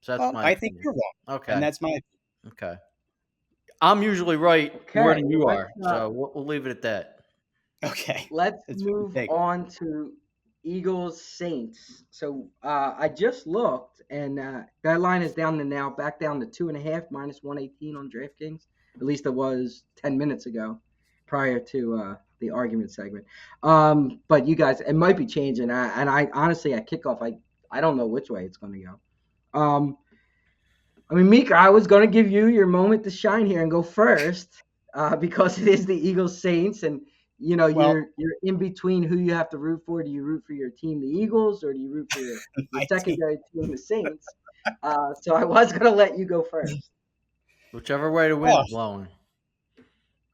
So that's Well, my I think opinion. you're wrong, Okay. and that's my opinion. Okay. I'm usually right more Okay, than you let's, are. So we'll leave it at that. Okay. Let's That's what you move think. on to Eagles Saints. So I just looked, and that line is down to now back down to 2.5 minus 118 on DraftKings. At least it was 10 minutes ago, prior to the argument segment. But you guys, it might be changing. And I honestly, at kickoff, I don't know which way it's going to go. I mean, Mika, I was going to give you your moment to shine here and go first because it is the Eagles Saints, and Well, you're in between who you have to root for. Do you root for your team, the Eagles, or do you root for your my team. secondary team, the Saints? So I was going to let you go first. Whichever way the wind's Oh. blowing.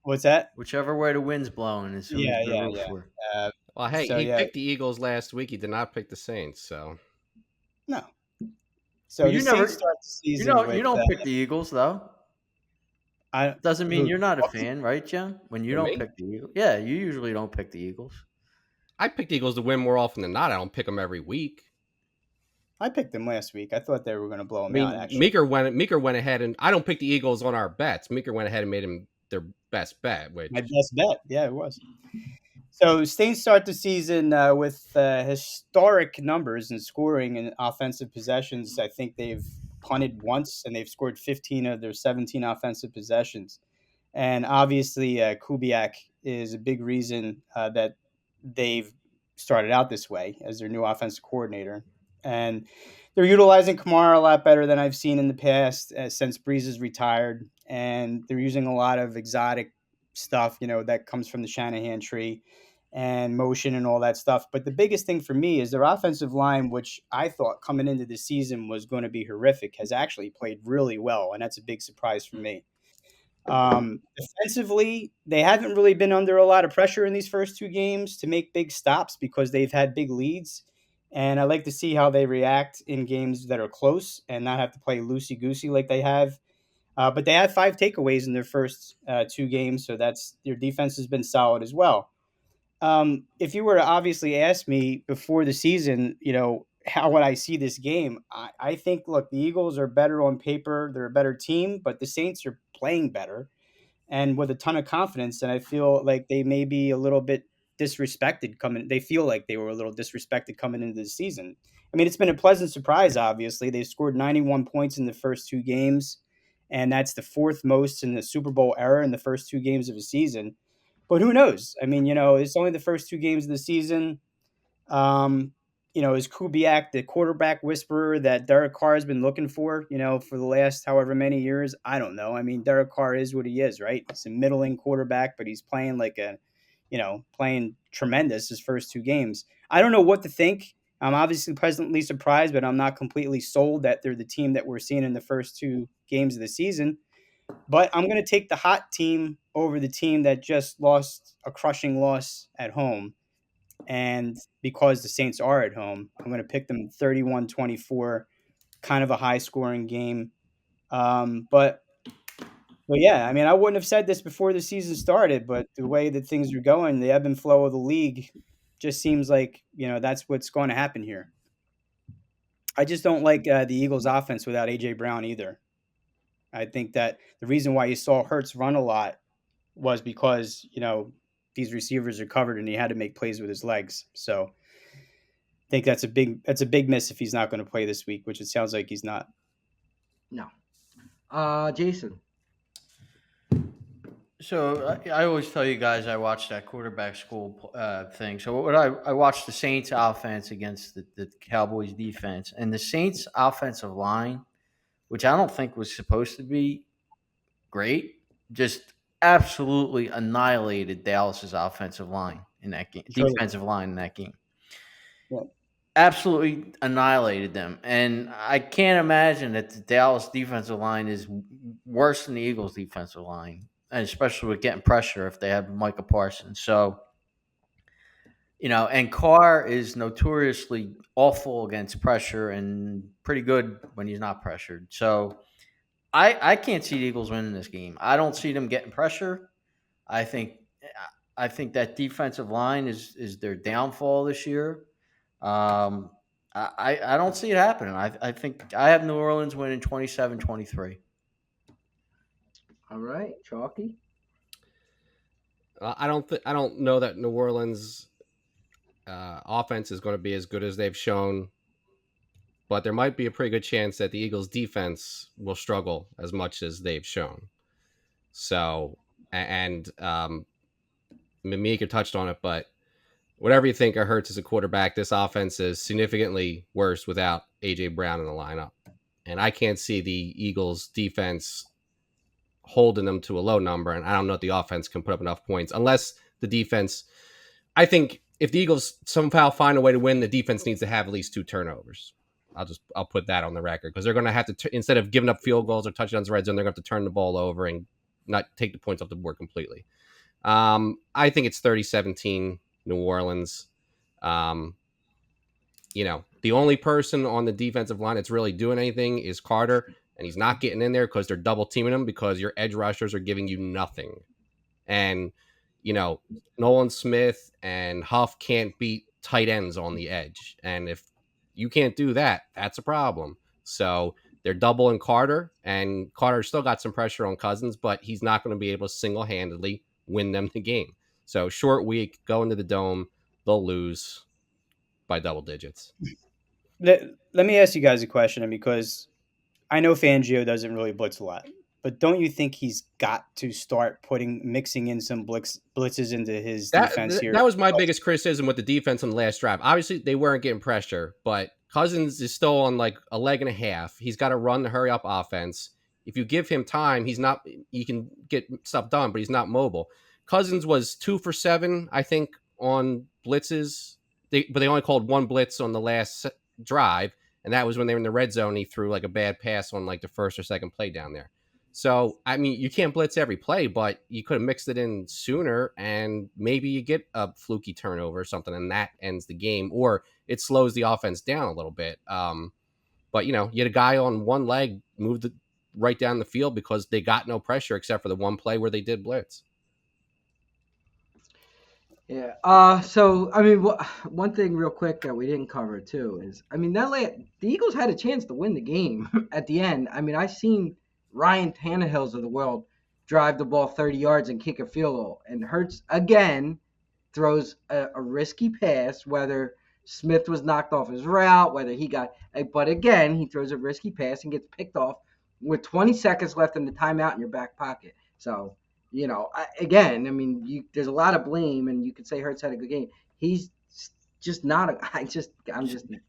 What's that? Whichever way the wind's blowing is who Yeah, you're yeah, root yeah. for. Well, hey, So, he yeah. picked the Eagles last week. He did not pick the Saints. So No. So Well, the you never- Saints start the You season don't with, you don't pick the Eagles though. Doesn't mean who- you're not a fan, right, John? When you For don't me? pick the Eagles. Yeah, you usually don't pick the Eagles. I pick the Eagles to win more often than not. I don't pick them every week. I picked them last week. I thought they were going to blow I them mean, out, actually. Meeker went ahead and I don't pick the Eagles on our bets. Meeker went ahead and made him their best bet. Which My best bet. Yeah, it was. So Saints start the season with historic numbers in scoring and offensive possessions. I think they've punted once, and they've scored 15 of their 17 offensive possessions. And obviously, Kubiak is a big reason that they've started out this way as their new offensive coordinator. And they're utilizing Kamara a lot better than I've seen in the past since Breeze is retired. And they're using a lot of exotic stuff, that comes from the Shanahan tree and motion and all that stuff. But the biggest thing for me is their offensive line, which I thought coming into the season was going to be horrific, has actually played really well. And that's a big surprise for me. Defensively, they haven't really been under a lot of pressure in these first two games to make big stops because they've had big leads. And I like to see how they react in games that are close and not have to play loosey-goosey like they have. But they had 5 takeaways in their first 2 games, so their defense has been solid as well. If you were to obviously ask me before the season, how would I see this game? I think, look, the Eagles are better on paper. They're a better team, but the Saints are playing better and with a ton of confidence. And I feel like they may be a little bit disrespected they feel like they were a little disrespected coming into the season. I mean, it's been a pleasant surprise, obviously. They scored 91 points in the first 2 games, and that's the 4th most in the Super Bowl era in the first 2 games of a season. But who knows? I mean, it's only the first 2 games of the season. Is Kubiak the quarterback whisperer that Derek Carr has been looking for, for the last however many years? I don't know. I mean, Derek Carr is what he is, right? He's a middling quarterback, but he's playing playing tremendous his first 2 games. I don't know what to think. I'm obviously pleasantly surprised, but I'm not completely sold that they're the team that we're seeing in the first 2 games of the season. But I'm going to take the hot team over the team that just lost a crushing loss at home. And because the Saints are at home, I'm going to pick them 31-24, kind of a high scoring game. But yeah, I mean, I wouldn't have said this before the season started, but the way that things are going, the ebb and flow of the league just seems like, that's what's going to happen here. I just don't like the Eagles' offense without A.J. Brown either. I think that the reason why you saw Hurts run a lot was because, these receivers are covered and he had to make plays with his legs. So I think that's a big miss if he's not going to play this week, which it sounds like he's not. No. Jason. So I always tell you guys I watched that quarterback school thing. So what I watched the Saints offense against the Cowboys defense, and the Saints offensive line, which I don't think was supposed to be great, just absolutely annihilated Dallas's offensive line in that game, Sure. defensive line in that game. Yeah. Absolutely annihilated them. And I can't imagine that the Dallas defensive line is worse than the Eagles defensive line, and especially with getting pressure if they have Micah Parsons. So, and Carr is notoriously awful against pressure and pretty good when he's not pressured. So I can't see the Eagles winning this game. I don't see them getting pressure. I think that defensive line is their downfall this year. I don't see it happening. I think I have New Orleans winning 27-23. All right, Chalky. I don't know that New Orleans offense is going to be as good as they've shown, but there might be a pretty good chance that the Eagles defense will struggle as much as they've shown. So, and Mika touched on it, but whatever you think of Hurts as a quarterback, this offense is significantly worse without A.J. Brown in the lineup. And I can't see the Eagles defense holding them to a low number, and I don't know if the offense can put up enough points unless the defense. I think if the Eagles somehow find a way to win, the defense needs to have at least 2 turnovers. I'll put that on the record, because they're going to have to instead of giving up field goals or touchdowns red zone, they're going to have to turn the ball over and not take the points off the board completely. I think it's 30-17 New Orleans. The only person on the defensive line that's really doing anything is Carter, and he's not getting in there because they're double teaming him because your edge rushers are giving you nothing. And, Nolan Smith and Huff can't beat tight ends on the edge. And if you can't do that, that's a problem. So they're doubling Carter, and Carter still got some pressure on Cousins, but he's not going to be able to single-handedly win them the game. So short week, go into the Dome, they'll lose by double digits. Let me ask you guys a question, because I know Fangio doesn't really blitz a lot, but don't you think he's got to start mixing in some blitzes into his defense here? That was my biggest criticism with the defense on the last drive. Obviously, they weren't getting pressure, but Cousins is still on like a leg and a half. He's got to run the hurry up offense. If you give him time, he can get stuff done, but he's not mobile. Cousins was 2 for 7, I think, on blitzes. But they only called 1 blitz on the last drive, and that was when they were in the red zone. He threw like a bad pass on like the first or second play down there. So, I mean, you can't blitz every play, but you could have mixed it in sooner, and maybe you get a fluky turnover or something, and that ends the game, or it slows the offense down a little bit. But, you had a guy on one leg moved right down the field because they got no pressure except for the one play where they did blitz. Yeah. So, I mean, one thing real quick that we didn't cover, too, is, I mean, the Eagles had a chance to win the game at the end. I mean, I seen Ryan Tannehill's of the world drive the ball 30 yards and kick a field goal. And Hurts, again, throws a risky pass, whether Smith was knocked off his route, whether he got – but, again, he throws a risky pass and gets picked off with 20 seconds left in the timeout in your back pocket. So – there's a lot of blame, and you could say Hurts had a good game. He's just not – I'm just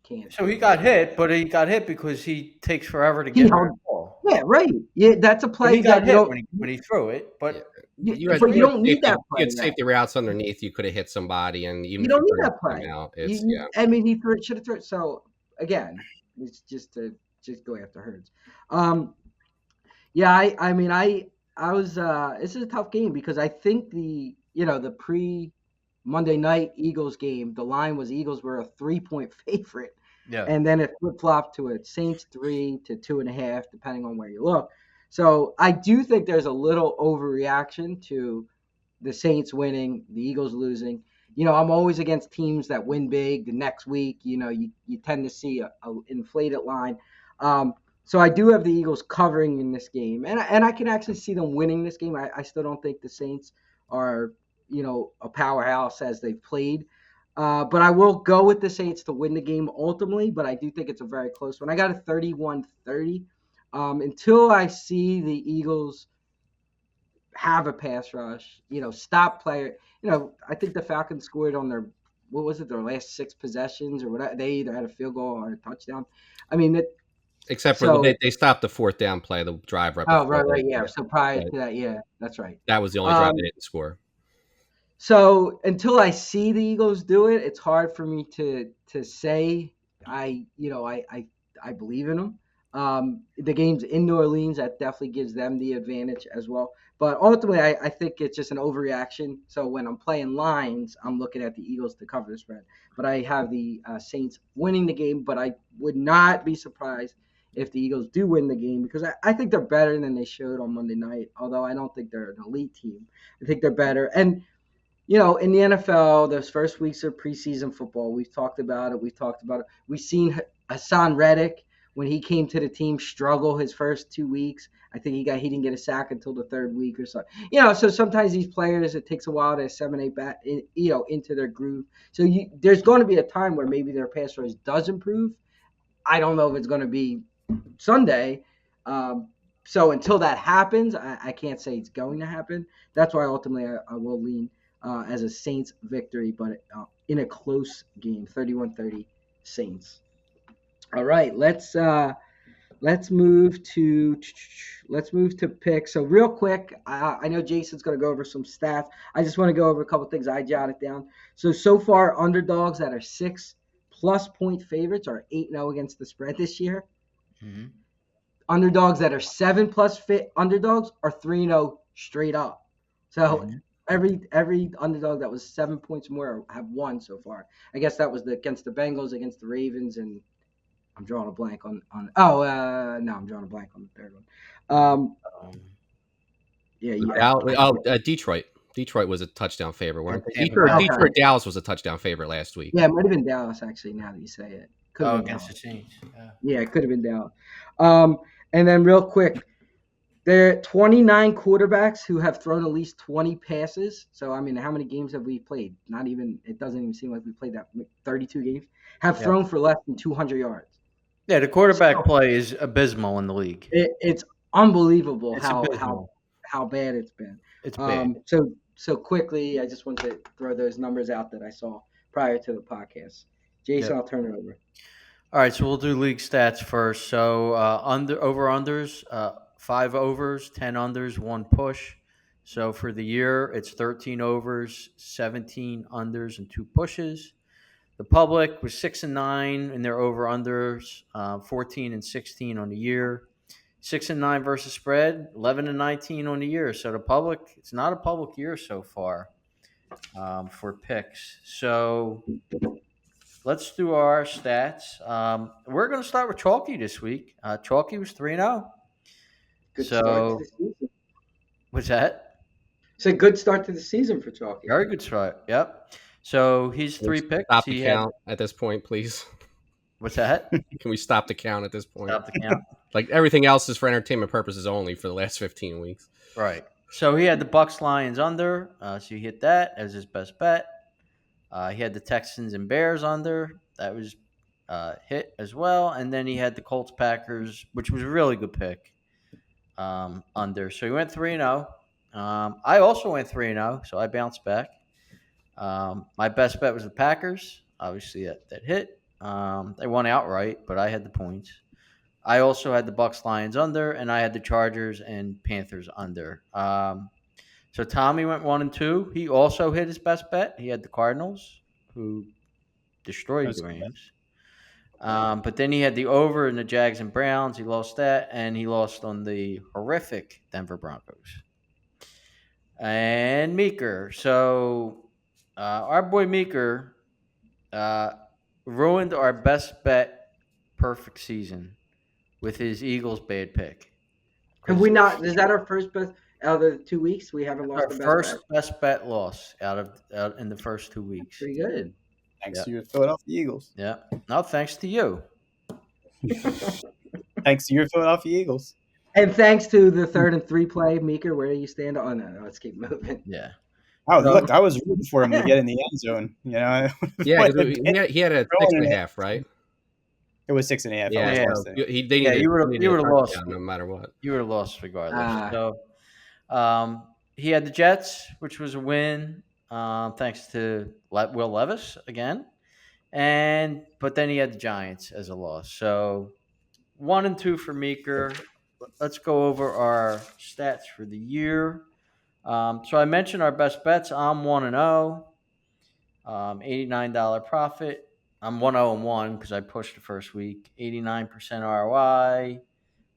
can't. So he got hit, but he got hit because he takes forever to get the ball. Yeah, right. Yeah, that's a play. But he got hit when he threw it, but you don't need that play. You had safety routes underneath. You could have hit somebody, and even you don't need that play. He should have thrown it. So again, it's just to go after Hurts. I was. This is a tough game because I think the pre Monday night Eagles game, the line was Eagles were a 3-point favorite, Yeah. and then it flip flopped to a Saints 3 to 2.5, depending on where you look. So I do think there's a little overreaction to the Saints winning, the Eagles losing. I'm always against teams that win big the next week. You tend to see a inflated line. So I do have the Eagles covering in this game, and I can actually see them winning this game. I still don't think the Saints are a powerhouse as they've played. But I will go with the Saints to win the game ultimately, but I do think it's a very close one. I got a 31-30. Until I see the Eagles have a pass rush, stop player. I think the Falcons scored on what was it, their last 6 possessions or whatever. They either had a field goal or a touchdown. I mean, Except for they stopped the 4th down play, the drive right oh, before. right, yeah. So prior to that, yeah, that's right. That was the only drive they didn't score. So until I see the Eagles do it, it's hard for me to say I believe in them. The game's in New Orleans. That definitely gives them the advantage as well. But ultimately, I think it's just an overreaction. So when I'm playing lines, I'm looking at the Eagles to cover the spread. But I have the Saints winning the game. But I would not be surprised if the Eagles do win the game because I think they're better than they showed on Monday night. Although I don't think they're an elite team. I think they're better. And in the NFL, those first weeks of preseason football, we've talked about it. We've seen Hassan Reddick when he came to the team struggle his first 2 weeks. I think he didn't get a sack until the 3rd week or so. So sometimes these players, it takes a while to assimilate back, into their groove. So there's going to be a time where maybe their pass rush does improve. I don't know if it's going to be Sunday. So until that happens, I can't say it's going to happen. That's why ultimately I will lean as a Saints victory, but in a close game, 31-30 Saints. All right, let's move to picks. So real quick, I know Jason's going to go over some stats. I just want to go over a couple things I jotted down. So far, underdogs that are 6+ point favorites are 8-0 against the spread this year. Mm-hmm. Underdogs that are 7+ fit underdogs are 3-0 straight up. So every underdog that was 7 points more have won so far. I guess that was against the Bengals, against the Ravens, and I'm drawing a blank on. I'm drawing a blank on the 3rd one. Detroit. Detroit was a touchdown favorite, weren't they? Tampa. Detroit Dallas was a touchdown favorite last week. Yeah, it might have been Dallas actually. Now that you say it, Against the Saints. Yeah, it could have been Dallas. And then real quick, there are 29 quarterbacks who have thrown at least 20 passes. So, I mean, how many games have we played? It doesn't even seem like we played that 32 games. Have thrown for less than 200 yards. Yeah, the quarterback play is abysmal in the league. It's unbelievable abysmal. how bad it's been. It's bad. So quickly, I just want to throw those numbers out that I saw prior to the podcast. Jason, I'll turn it over. All right, so we'll do league stats first. So over-unders, 5 overs, 10 unders, 1 push. So for the year, it's 13 overs, 17 unders, and 2 pushes. The public was 6-9 in their over-unders, 14-16 on the year. 6-9 versus spread, 11-19 on the year. So the public, it's not a public year so far for picks. So let's do our stats. We're going to start with Chalky this week. Chalky was 3-0. Good start to the season. What's that? It's a good start to the season for Chalky. Very good start. Yep. So he's 3 picks. Stop the count at this point, please. What's that? Can we stop the count at this point? Stop the count. Like everything else is for entertainment purposes only for the last 15 weeks. Right. So he had the Bucks Lions under. So he hit that as his best bet. He had the Texans and Bears under. That was hit as well. And then he had the Colts Packers, which was a really good pick, under. So he went 3-0. I also went 3-0, so I bounced back. My best bet was the Packers. Obviously, that hit. They won outright, but I had the points. I also had the Bucks Lions under, and I had the Chargers and Panthers under. So Tommy went 1-2. He also hit his best bet. He had the Cardinals, who destroyed the Rams. But then he had the over in the Jags and Browns. He lost that, and he lost on the horrific Denver Broncos. and Meeker. So our boy Meeker ruined our best bet perfect season with his Eagles bad pick. Have we not? Is that our first best out of the 2 weeks? We haven't lost Our the best first bet. best bet loss out in the first 2 weeks. Pretty good. Thanks Yeah. to your Philadelphia Eagles. Yeah. No, thanks to you. Thanks to your Philadelphia Eagles. And thanks to the 3rd and 3 play, Meeker, where do you stand? Oh no, let's keep moving. Yeah. Oh, look, I was rooting for him to get in the end zone. You know, Yeah, 'cause he had a 6.5, right? It was 6.5. Yeah, Yeah. so Yeah, you would have lost no matter what. You would have lost regardless. Ah. So he had the Jets, which was a win, thanks to Will Levis again. But then he had the Giants as a loss. So 1 and 2 for Meeker. Let's go over our stats for the year. So I mentioned our best bets. I'm 1-0, $89 profit. I'm 1-0-1 because I pushed the first week. 89% ROI.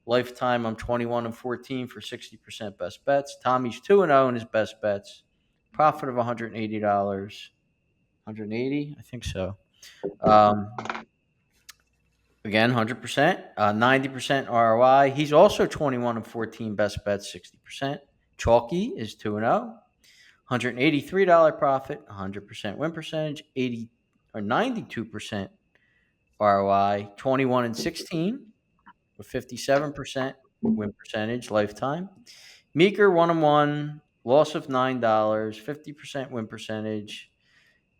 Lifetime, I'm 21-14 for 60% best bets. Tommy's 2-0 in his best bets. Profit of $180. 180, I think so. Again, 100%, 90% ROI. He's also 21-14 best bets, 60%. Chalky is 2-0, $183 profit, 100% win percentage, 92% ROI, 21-16 with 57% win percentage lifetime. Meeker 1-1, loss of $9, 50% win percentage,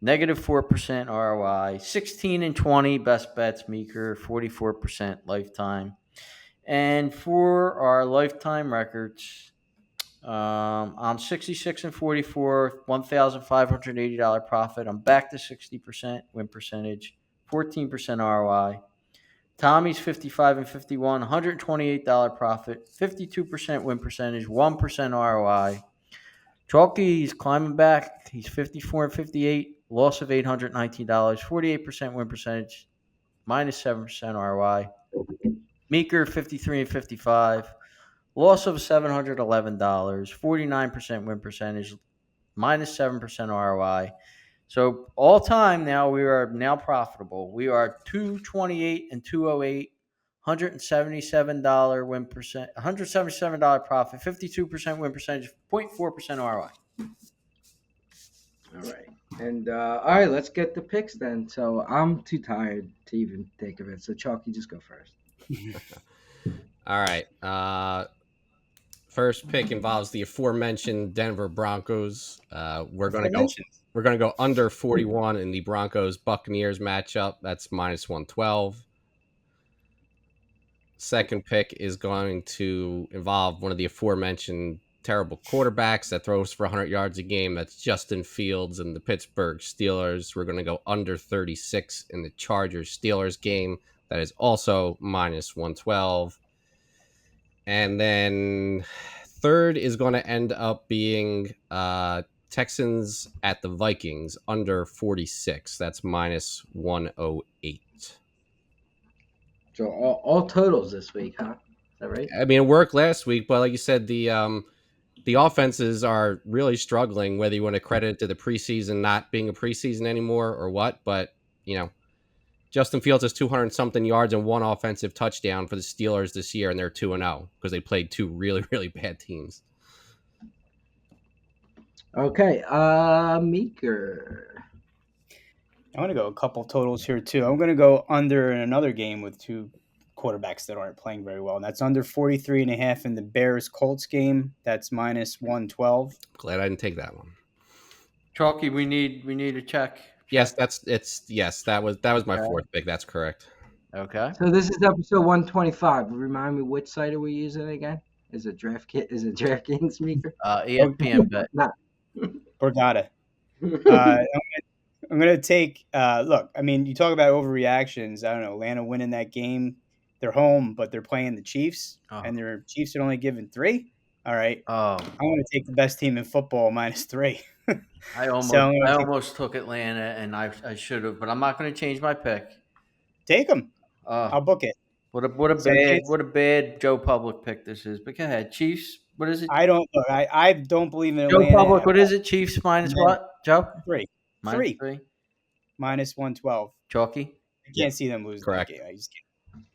-4% ROI, 16-20 best bets. Meeker 44% lifetime. And for our lifetime records, I'm 66-44, $1,580 profit. I'm back to 60% win percentage, 14% ROI. Tommy's 55-51, $128 profit, 52% win percentage, 1% ROI. Chalky's climbing back. He's 54-58, loss of $819, 48% win percentage, -7% ROI. Meeker 53-55, loss of $711, 49% win percentage, -7% ROI. So all time now we are now profitable. We are 228 and 208, $177 win percent, $177 profit, 52% win percentage, 0.4% ROI. All right. And all right, let's get the picks then. So I'm too tired to even think of it. So Chalky, just go first. All right. First pick involves the aforementioned Denver Broncos. We're gonna go under 41 in the Broncos Buccaneers matchup. That's -112. Second pick is going to involve one of the aforementioned terrible quarterbacks that throws for 100 yards a game. That's Justin Fields and the Pittsburgh Steelers. We're going to go under 36 in the Chargers Steelers game. That is also -112. And then third is going to end up being Texans at the Vikings under 46. That's -108. So all totals this week, huh? Is that right? I mean, it worked last week, but like you said, the offenses are really struggling, whether you want to credit it to the preseason not being a preseason anymore or what. But, Justin Fields has 200-something yards and 1 offensive touchdown for the Steelers this year, and they're 2-0 because they played 2 really, really bad teams. Okay, Meeker. I'm going to go a couple totals here, too. I'm going to go under in another game with 2 quarterbacks that aren't playing very well. And that's under 43.5 in the Bears-Colts game. That's -112. Glad I didn't take that one. Chalky, we need a check. Yes, that was my fourth pick. That's correct. Okay. So this is episode 125. Remind me, which site are we using again? Is it DraftKings, Meeker? ESPN bet. Borgata. I'm going to take look, I mean, you talk about overreactions. I don't know, Atlanta winning that game. They're home, but they're playing the Chiefs, and their Chiefs are only given 3. All right. I'm going to take the best team in football -3. I almost took Atlanta, and I should have, but I'm not going to change my pick. Take them. I'll book it. What a bad Joe Public pick this is. But go ahead, Chiefs What is it? I don't look. I don't believe in Joe Atlanta. Public, what is it? Chiefs minus what? Joe? Three. Minus Three. 3. Minus 112. Chalky. I can't see them losing correct. that game. I just can't.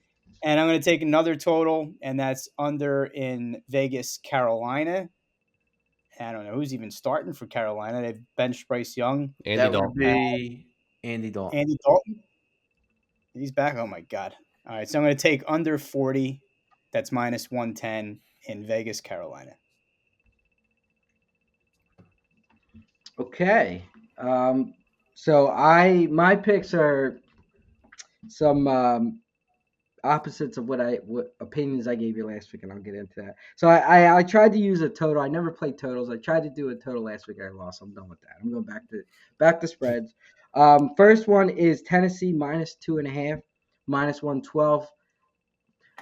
And I'm going to take another total, and that's under in Vegas, Carolina. I don't know who's even starting for Carolina. They've benched Bryce Young. Andy That would Dalton. be Andy Dalton. Andy Dalton. He's back. Oh my God. All right. So I'm going to take under 40. That's minus 110 in Vegas, Carolina. Okay. So my picks are some opposites of what opinions I gave you last week, and I'll get into that. So I tried to use a total. I never played totals. I tried to do a total last week. I lost. I'm done with that. I'm going back to spreads. First one is Tennessee minus 2.5, minus 112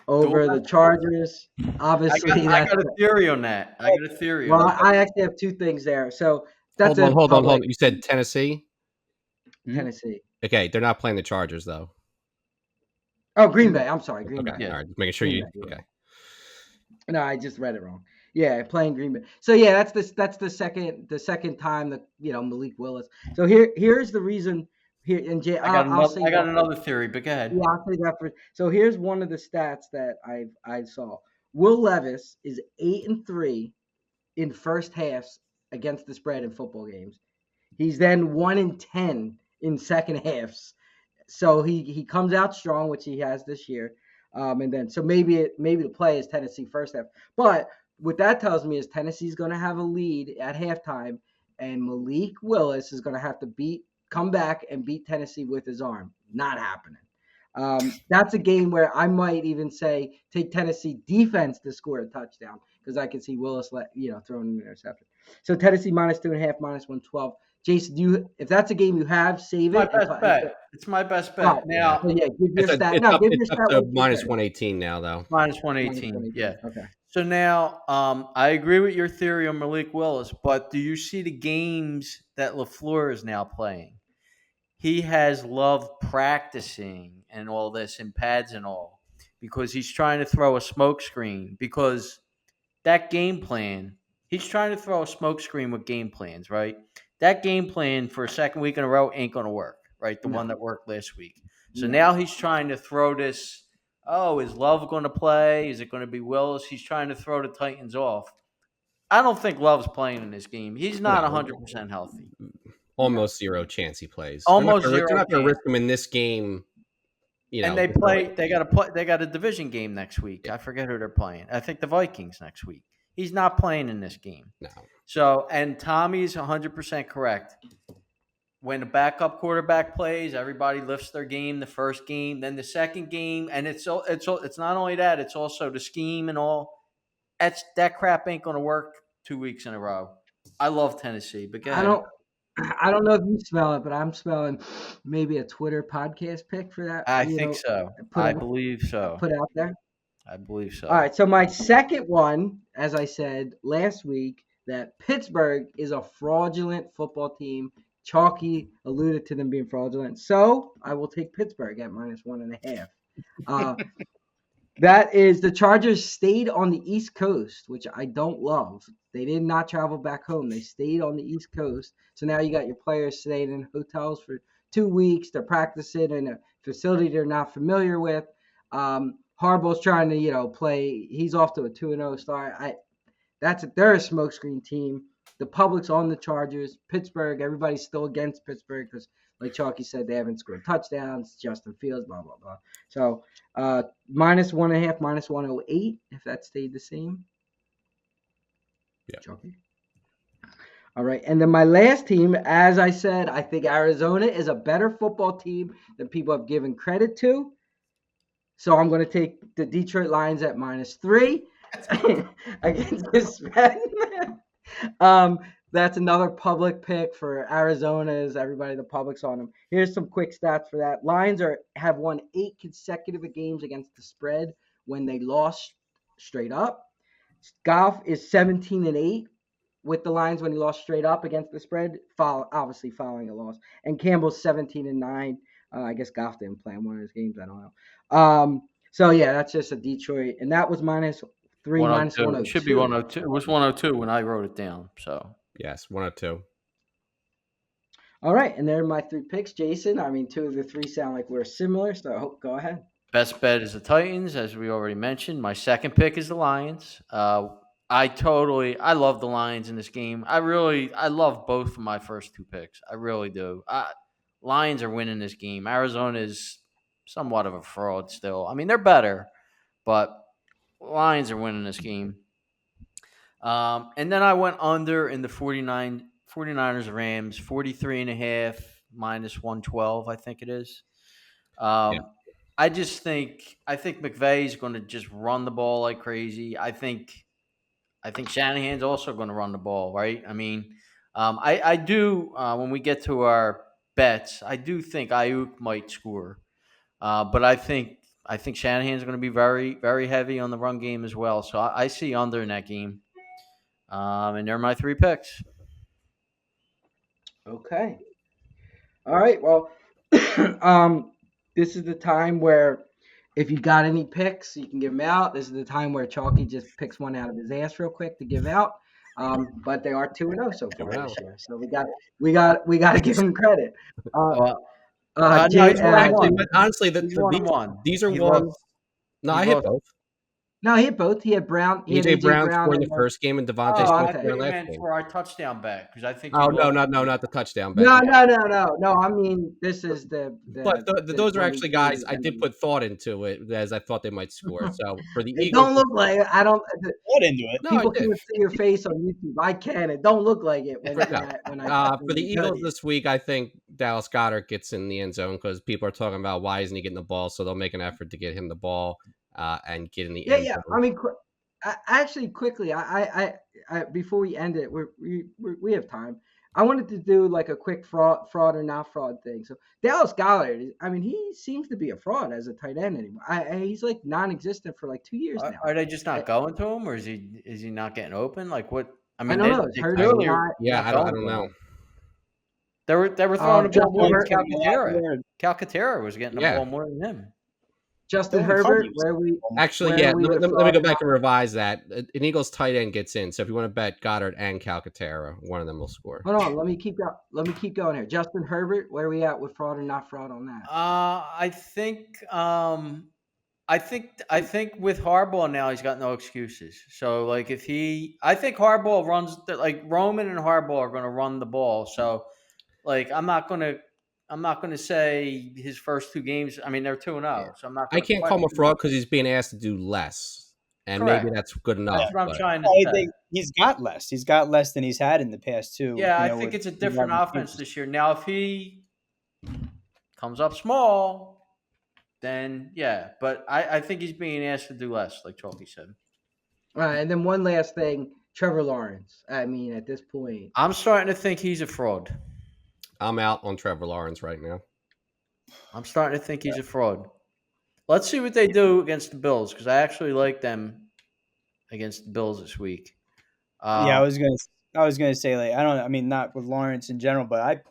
over the Chargers. Obviously, I got a theory on that. Well, I actually have two things there. So that's Hold on. You said Tennessee? Tennessee. Okay, they're not playing the Chargers though. Oh, Green Bay. I'm sorry, Green Okay, Bay. all right, making sure Green you. Bay, Okay. No, I just read it wrong. Yeah, playing Green Bay. So yeah, that's the second time that Malik Willis. So here's the reason. Here and Jay, I got another theory, but go ahead. Yeah, I'll say that first. So here's one of the stats that I saw. Will Levis is 8-3 in first halves against the spread in football games. He's then 1-10 in second halves. So he comes out strong, which he has this year. And then so maybe the play is Tennessee first half. But what that tells me is Tennessee's going to have a lead at halftime, and Malik Willis is going to have to come back and beat Tennessee with his arm. Not happening. That's a game where I might even say take Tennessee defense to score a touchdown because I can see Willis throwing an interception. So Tennessee minus 2.5, minus 112. Jason, if that's a game you have, save it. It's my best bet. Now, give your stat. It's up to minus 118 now, though. Minus 118. Yeah. Okay. So now, I agree with your theory on Malik Willis, but do you see the games that LaFleur is now playing? He has loved practicing and all this in pads and all because he's trying to throw a smoke screen because that game plan, he's trying to throw a smoke screen with game plans, right? That game plan for a second week in a row ain't going to work, right? The one that worked last week. So now he's trying to throw this, is Love going to play? Is it going to be Willis? He's trying to throw the Titans off. I don't think Love's playing in this game. He's not 100% healthy. Almost zero chance he plays. Almost they're zero. They're not going to risk him in this game. And they play. They got a division game next week. I forget who they're playing. I think the Vikings next week. He's not playing in this game. No. So, and Tommy's 100% correct. When the backup quarterback plays, everybody lifts their game the first game, then the second game, and it's not only that, it's also the scheme and all. That crap ain't going to work 2 weeks in a row. I love Tennessee, but go ahead. I don't know if you smell it, but I'm smelling maybe a Twitter podcast pick for that. I think so. I believe so. Put out there. I believe so. All right. So my second one, as I said last week, that Pittsburgh is a fraudulent football team. Chalky alluded to them being fraudulent. So I will take Pittsburgh at minus 1.5. That is, the Chargers stayed on the East Coast, which I don't love. They did not travel back home. They stayed on the East Coast. So now you got your players staying in hotels for 2 weeks. They're practicing in a facility they're not familiar with. Harbaugh's trying to, play. He's off to a 2-0 start. They're a smokescreen team. The public's on the Chargers. Pittsburgh, everybody's still against Pittsburgh because, like Chalky said, they haven't scored touchdowns. Justin Fields, blah, blah, blah. So minus 1.5, minus 108, if that stayed the same. Yeah. Chalky. All right. And then my last team, as I said, I think Arizona is a better football team than people have given credit to. So I'm going to take the Detroit Lions at minus 3 against the spread. That's another public pick for Arizona's. Everybody, the public's on them. Here's some quick stats for that. Lions have won 8 consecutive games against the spread when they lost straight up. Goff is 17-8 with the Lions when he lost straight up against the spread, obviously following a loss. And Campbell's 17-9. I guess Goff didn't play in one of his games. I don't know. So yeah, that's just a Detroit, and that was minus 3 minus 102. It should be 102. 102. It was 102 when I wrote it down. So Yes, 102. All right, and there are my 3 picks, Jason. I mean, 2 of the 3 sound like we're similar, so go ahead. best bet is the Titans, as we already mentioned. My second pick is the Lions. I love the Lions in this game. I love both of my first 2 picks. I really do. Lions are winning this game. Arizona is somewhat of a fraud still. I mean, they're better, but Lions are winning this game. And then I went under in the 49ers Rams, 43.5 minus 112, I think it is. Yeah. I think McVay's going to just run the ball like crazy. I think Shanahan's also going to run the ball, right? I mean, I do when we get to our bets, I do think Ayuk might score, but I think Shanahan's going to be very very heavy on the run game as well. So I see under in that game, and they're my 3 picks. Okay. All right. Well, this is the time where if you got any picks, you can give them out. This is the time where Chalky just picks one out of his ass real quick to give out. But they are 2-0 so far this year, so we got to give him credit. No, Jay, he's 1-1. But honestly, He's 1-1. these are He ones. lost. No, he I hit lost. both. no, he hit both. He had Brown. He had AJ Brown Brown scored in and the first game, and Devontae Oh, scored okay. I in the think last meant game. for our touchdown bet because I think. Oh he no, lost. not the touchdown bet. No. I mean, this is the But those are when actually we guys do I did put thought into it as I thought they might score. So for the It Eagles, don't look like it. I don't. What into it? no, I People did. can't see your face on YouTube. I can. It don't look like it when I For the Eagles this week, I think Dallas Goedert gets in the end zone because people are talking about why isn't he getting the ball, so they'll make an effort to get him the ball and get in the end zone. I mean, actually, quickly, I before we end it, we have time. I wanted to do like a quick fraud or not fraud thing. So Dallas Goedert, I mean, he seems to be a fraud as a tight end anymore. He's like non-existent for like 2 years now. Are they just not going to him, or is he not getting open? Like what? I mean, don't know. It's hurt clearly or are not. Yeah, not I going don't to know. him. They were throwing the ball more than Herbert. Calcaterra was getting the ball more than him. Justin Don't Herbert, cover where we Actually, where yeah. we Let were me go fraud back and revise that. An Eagles tight end gets in, so if you want to bet Goddard and Calcaterra, one of them will score. Hold on, let me keep going here. Justin Herbert, where are we at with fraud or not fraud on that? I think with Harbaugh now he's got no excuses. So like I think Harbaugh runs like Roman and Harbaugh are going to run the ball. So like I'm not going to say his first 2 games. I mean they're 2-0, so I'm not. I can't call him a fraud because he's being asked to do less, and maybe that's good enough. That's what I'm trying to say. He's got less. He's got less than he's had in the past 2. Yeah, I think it's a different offense this year. Now, if he comes up small, then yeah. But I think he's being asked to do less, like Chalky said. All right, and then one last thing, Trevor Lawrence. I mean, at this point, I'm starting to think he's a fraud. I'm out on Trevor Lawrence right now. I'm starting to think he's a fraud. Let's see what they do against the Bills because I actually like them against the Bills this week. I was gonna say like I mean not with Lawrence in general, but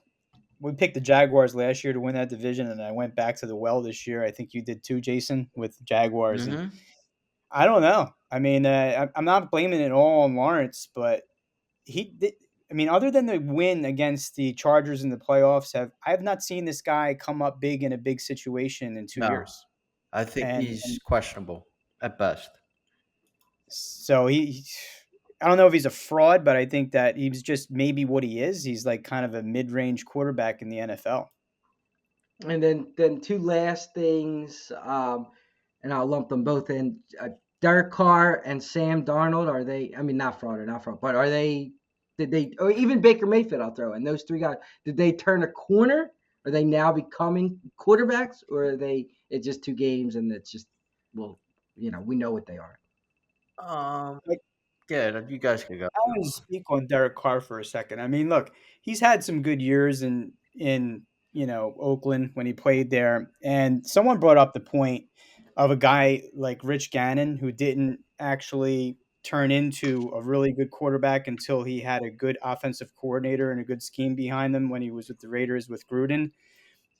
we picked the Jaguars last year to win that division, and I went back to the well this year. I think you did too, Jason, with Jaguars. Mm-hmm. And I don't know. I mean, I'm not blaming it all on Lawrence, but other than the win against the Chargers in the playoffs, I have not seen this guy come up big in a big situation in 2 years. I think he's questionable at best. So I don't know if he's a fraud, but I think that he's just maybe what he is. He's like kind of a mid-range quarterback in the NFL. And then 2 last things, and I'll lump them both in. Derek Carr and Sam Darnold, are they? I mean, not fraud, but are they? Did they? Or even Baker Mayfield, I'll throw in those 3 guys. Did they turn a corner? Are they now becoming quarterbacks, or are they? It's just 2 games, and it's just we know what they are. Yeah, you guys can go. I want to speak on Derek Carr for a second. I mean, look, he's had some good years in Oakland when he played there, and someone brought up the point of a guy like Rich Gannon who didn't actually turn into a really good quarterback until he had a good offensive coordinator and a good scheme behind him when he was with the Raiders with Gruden.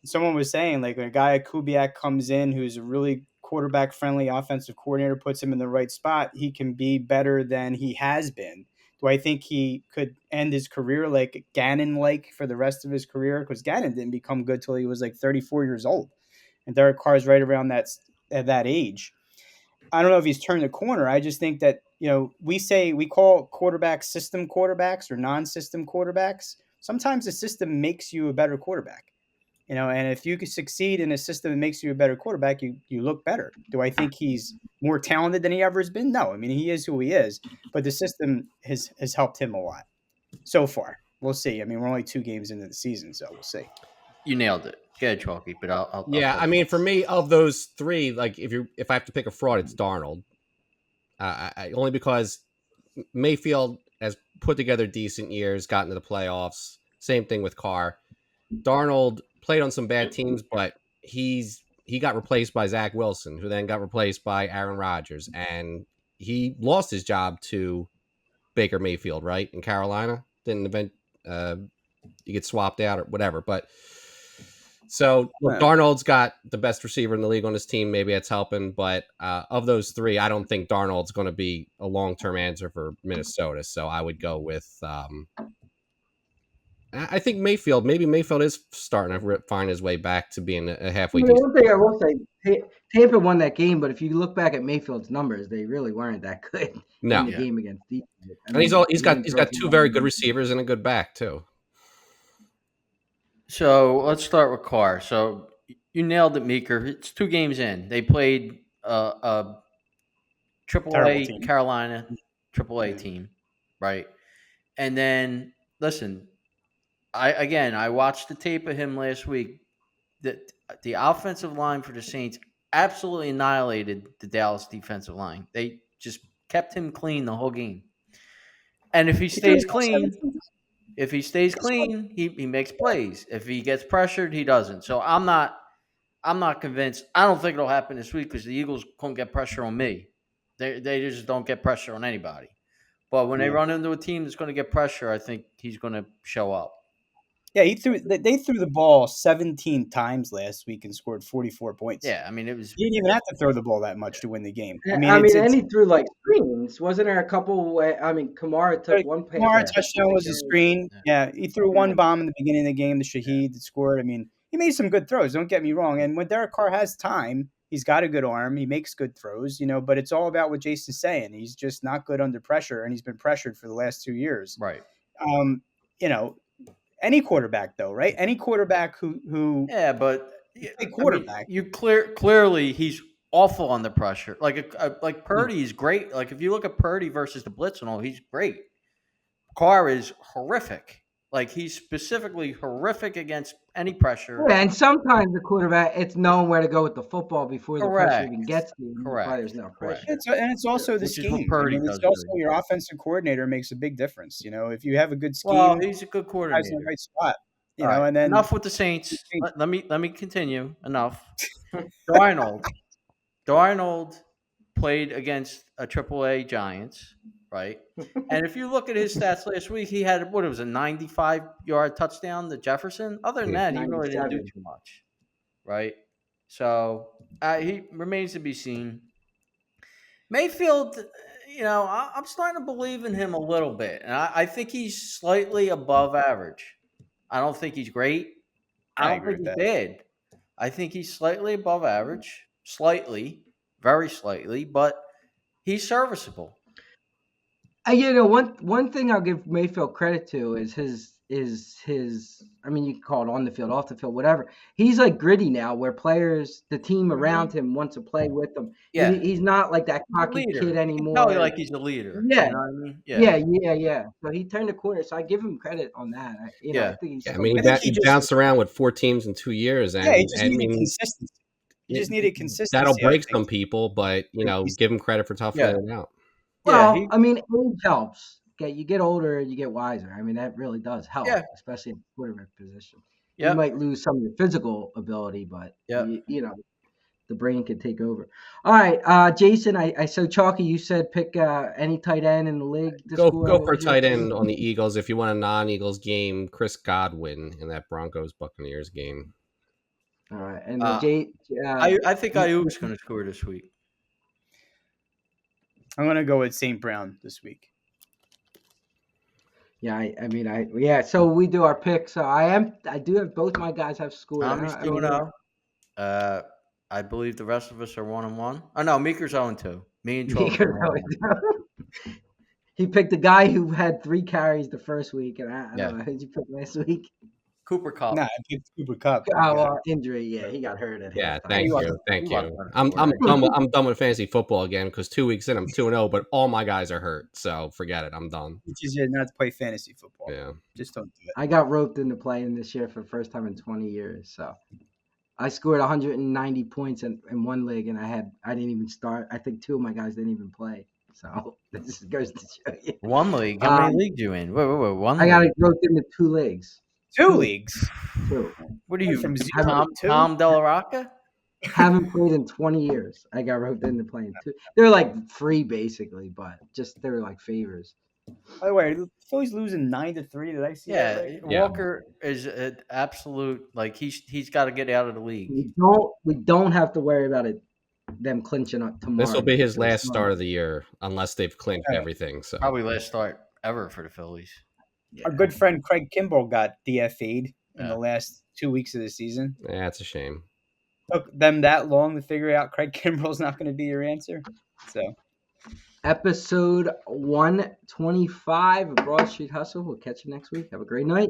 Someone was saying like a guy like Kubiak comes in who's a really quarterback-friendly offensive coordinator puts him in the right spot, he can be better than he has been. Do I think he could end his career like Gannon-like for the rest of his career? Because Gannon didn't become good till he was like 34 years old, and Derek Carr's right around at that age. I don't know if he's turned the corner. I just think that, we call quarterbacks system quarterbacks or non-system quarterbacks. Sometimes the system makes you a better quarterback. And if you can succeed in a system that makes you a better quarterback, you look better. Do I think he's more talented than he ever has been? No. I mean, he is who he is, but the system has helped him a lot so far. We'll see. I mean, we're only 2 games into the season, so we'll see. You nailed it. Go ahead, Chalky, but I'll I mean, for me, of those 3, like if I have to pick a fraud, it's Darnold. Only because Mayfield has put together decent years, gotten to the playoffs. Same thing with Carr. Darnold played on some bad teams, but he got replaced by Zach Wilson, who then got replaced by Aaron Rodgers, and he lost his job to Baker Mayfield, right, in Carolina. Didn't event you get swapped out or whatever, but so Darnold's got the best receiver in the league on his team. Maybe that's helping, but of those 3, I don't think Darnold's going to be a long-term answer for Minnesota. So I would go with. I think Mayfield. Maybe Mayfield is starting to find his way back to being a halfway. One thing I will say, Tampa won that game, but if you look back at Mayfield's numbers, they really weren't that good in the game against Detroit. And he's got 2 very good receivers and a good back too. So let's start with Carr. So you nailed it, Meeker. It's 2 games in. They played a AAA Carolina AAA team, right? And then listen, I watched the tape of him last week. The offensive line for the Saints absolutely annihilated the Dallas defensive line. They just kept him clean the whole game. And if he stays clean, he makes plays. If he gets pressured, he doesn't. So I'm not convinced. I don't think it'll happen this week because the Eagles won't get pressure on me. They just don't get pressure on anybody. But when they run into a team that's going to get pressure, I think he's going to show up. Yeah, they threw the ball 17 times last week and scored 44 points. Yeah, I mean, it was. He didn't even have to throw the ball that much to win the game. I mean, and he threw like screens. Wasn't there a couple? Kamara took one pass. Kamara touchdown was a screen. Yeah, he threw one bomb in the beginning of the game. The Shaheed that scored. I mean, he made some good throws. Don't get me wrong. And when Derek Carr has time, he's got a good arm. He makes good throws. But it's all about what Jason's saying. He's just not good under pressure, and he's been pressured for the last 2 years. Right. Any quarterback, though, right? Any quarterback who but a quarterback. I mean, clearly he's awful under pressure. Like Purdy is great. Like if you look at Purdy versus the blitz and all, he's great. Carr is horrific. Like he's specifically horrific against any pressure. Yeah, and sometimes the quarterback, it's knowing where to go with the football before the pressure even gets to him. Correct. There's no pressure. It's also the scheme. It's also your offensive coordinator makes a big difference. If you have a good scheme, well, he's a good coordinator. He's in the right spot. Right. And then enough with the Saints. Let me continue. Enough. Darnold played against a AAA Giants. Right. And if you look at his stats last week, he had a 95-yard touchdown to Jefferson. Other than that, he really didn't do too much. Right. So he remains to be seen. Mayfield, I'm starting to believe in him a little bit. And I think he's slightly above average. I don't think he's great. I don't think he's bad. I think he's slightly above average. Slightly. Very slightly. But he's serviceable. One thing I'll give Mayfield credit to is his. I mean, you can call it on the field, off the field, whatever. He's like gritty now, where the team around him wants to play with him. Yeah, he's not like that cocky kid anymore. Probably like he's a leader. Yeah, you know what I mean? Yeah. So he turned the corner. So I give him credit on that. I think he bounced around with 4 teams in 2 years, and he just needed consistency. He just needed consistency. That'll break some people, but give him credit for toughing it out. Well, I mean, age helps. Okay, you get older, you get wiser. I mean, that really does help, especially in the quarterback position. You might lose some of your physical ability, but the brain can take over. All right, Jason. I so Chalky. You said pick any tight end in the league. Go for a tight end on the Eagles. If you want a non-Eagles game, Chris Godwin in that Broncos Buccaneers game. All right, and I think Ayuk's going to score this week. I'm going to go with St. Brown this week. Yeah, So we do our picks. So I do have both my guys have scored. Tommy's 2-0. I believe the rest of us are 1-1. Oh no, Meeker's 0-2. Me and Charles are 1-1. He picked a guy who had 3 carries the first week, and I don't know who'd you pick last week. Cooper Kupp. Nah, I picked Cooper Kupp. Injury. Yeah, he got hurt at Yeah, halftime. thank you. I'm done with fantasy football again because 2 weeks in I'm 2-0, but all my guys are hurt, so forget it. I'm done. It's easier not to play fantasy football. Yeah, just don't do it. I got roped into playing this year for the first time in 20 years, so I scored 190 points in one league, and I didn't even start. I think 2 of my guys didn't even play. So this goes to show you. One league. How many leagues you in? Wait. One. I got roped into 2 leagues. 2 leagues. 2. What are you from Tom Delarocca? Haven't played in 20 years. I got roped into playing 2. They're like free basically, but they're like favors. By the way, the Phillies losing 9-3. Did I see that right? Walker is an absolute he's got to get out of the league. We don't have to worry about them clinching up tomorrow. This will be his last start of the year unless they've clinched everything. So probably last start ever for the Phillies. Our good friend Craig Kimbrell got DFA'd in the last 2 weeks of the season. Yeah, it's a shame. Took them that long to figure out Craig Kimbrell's not going to be your answer. So, episode 125 of Broad Street Hustle. We'll catch you next week. Have a great night.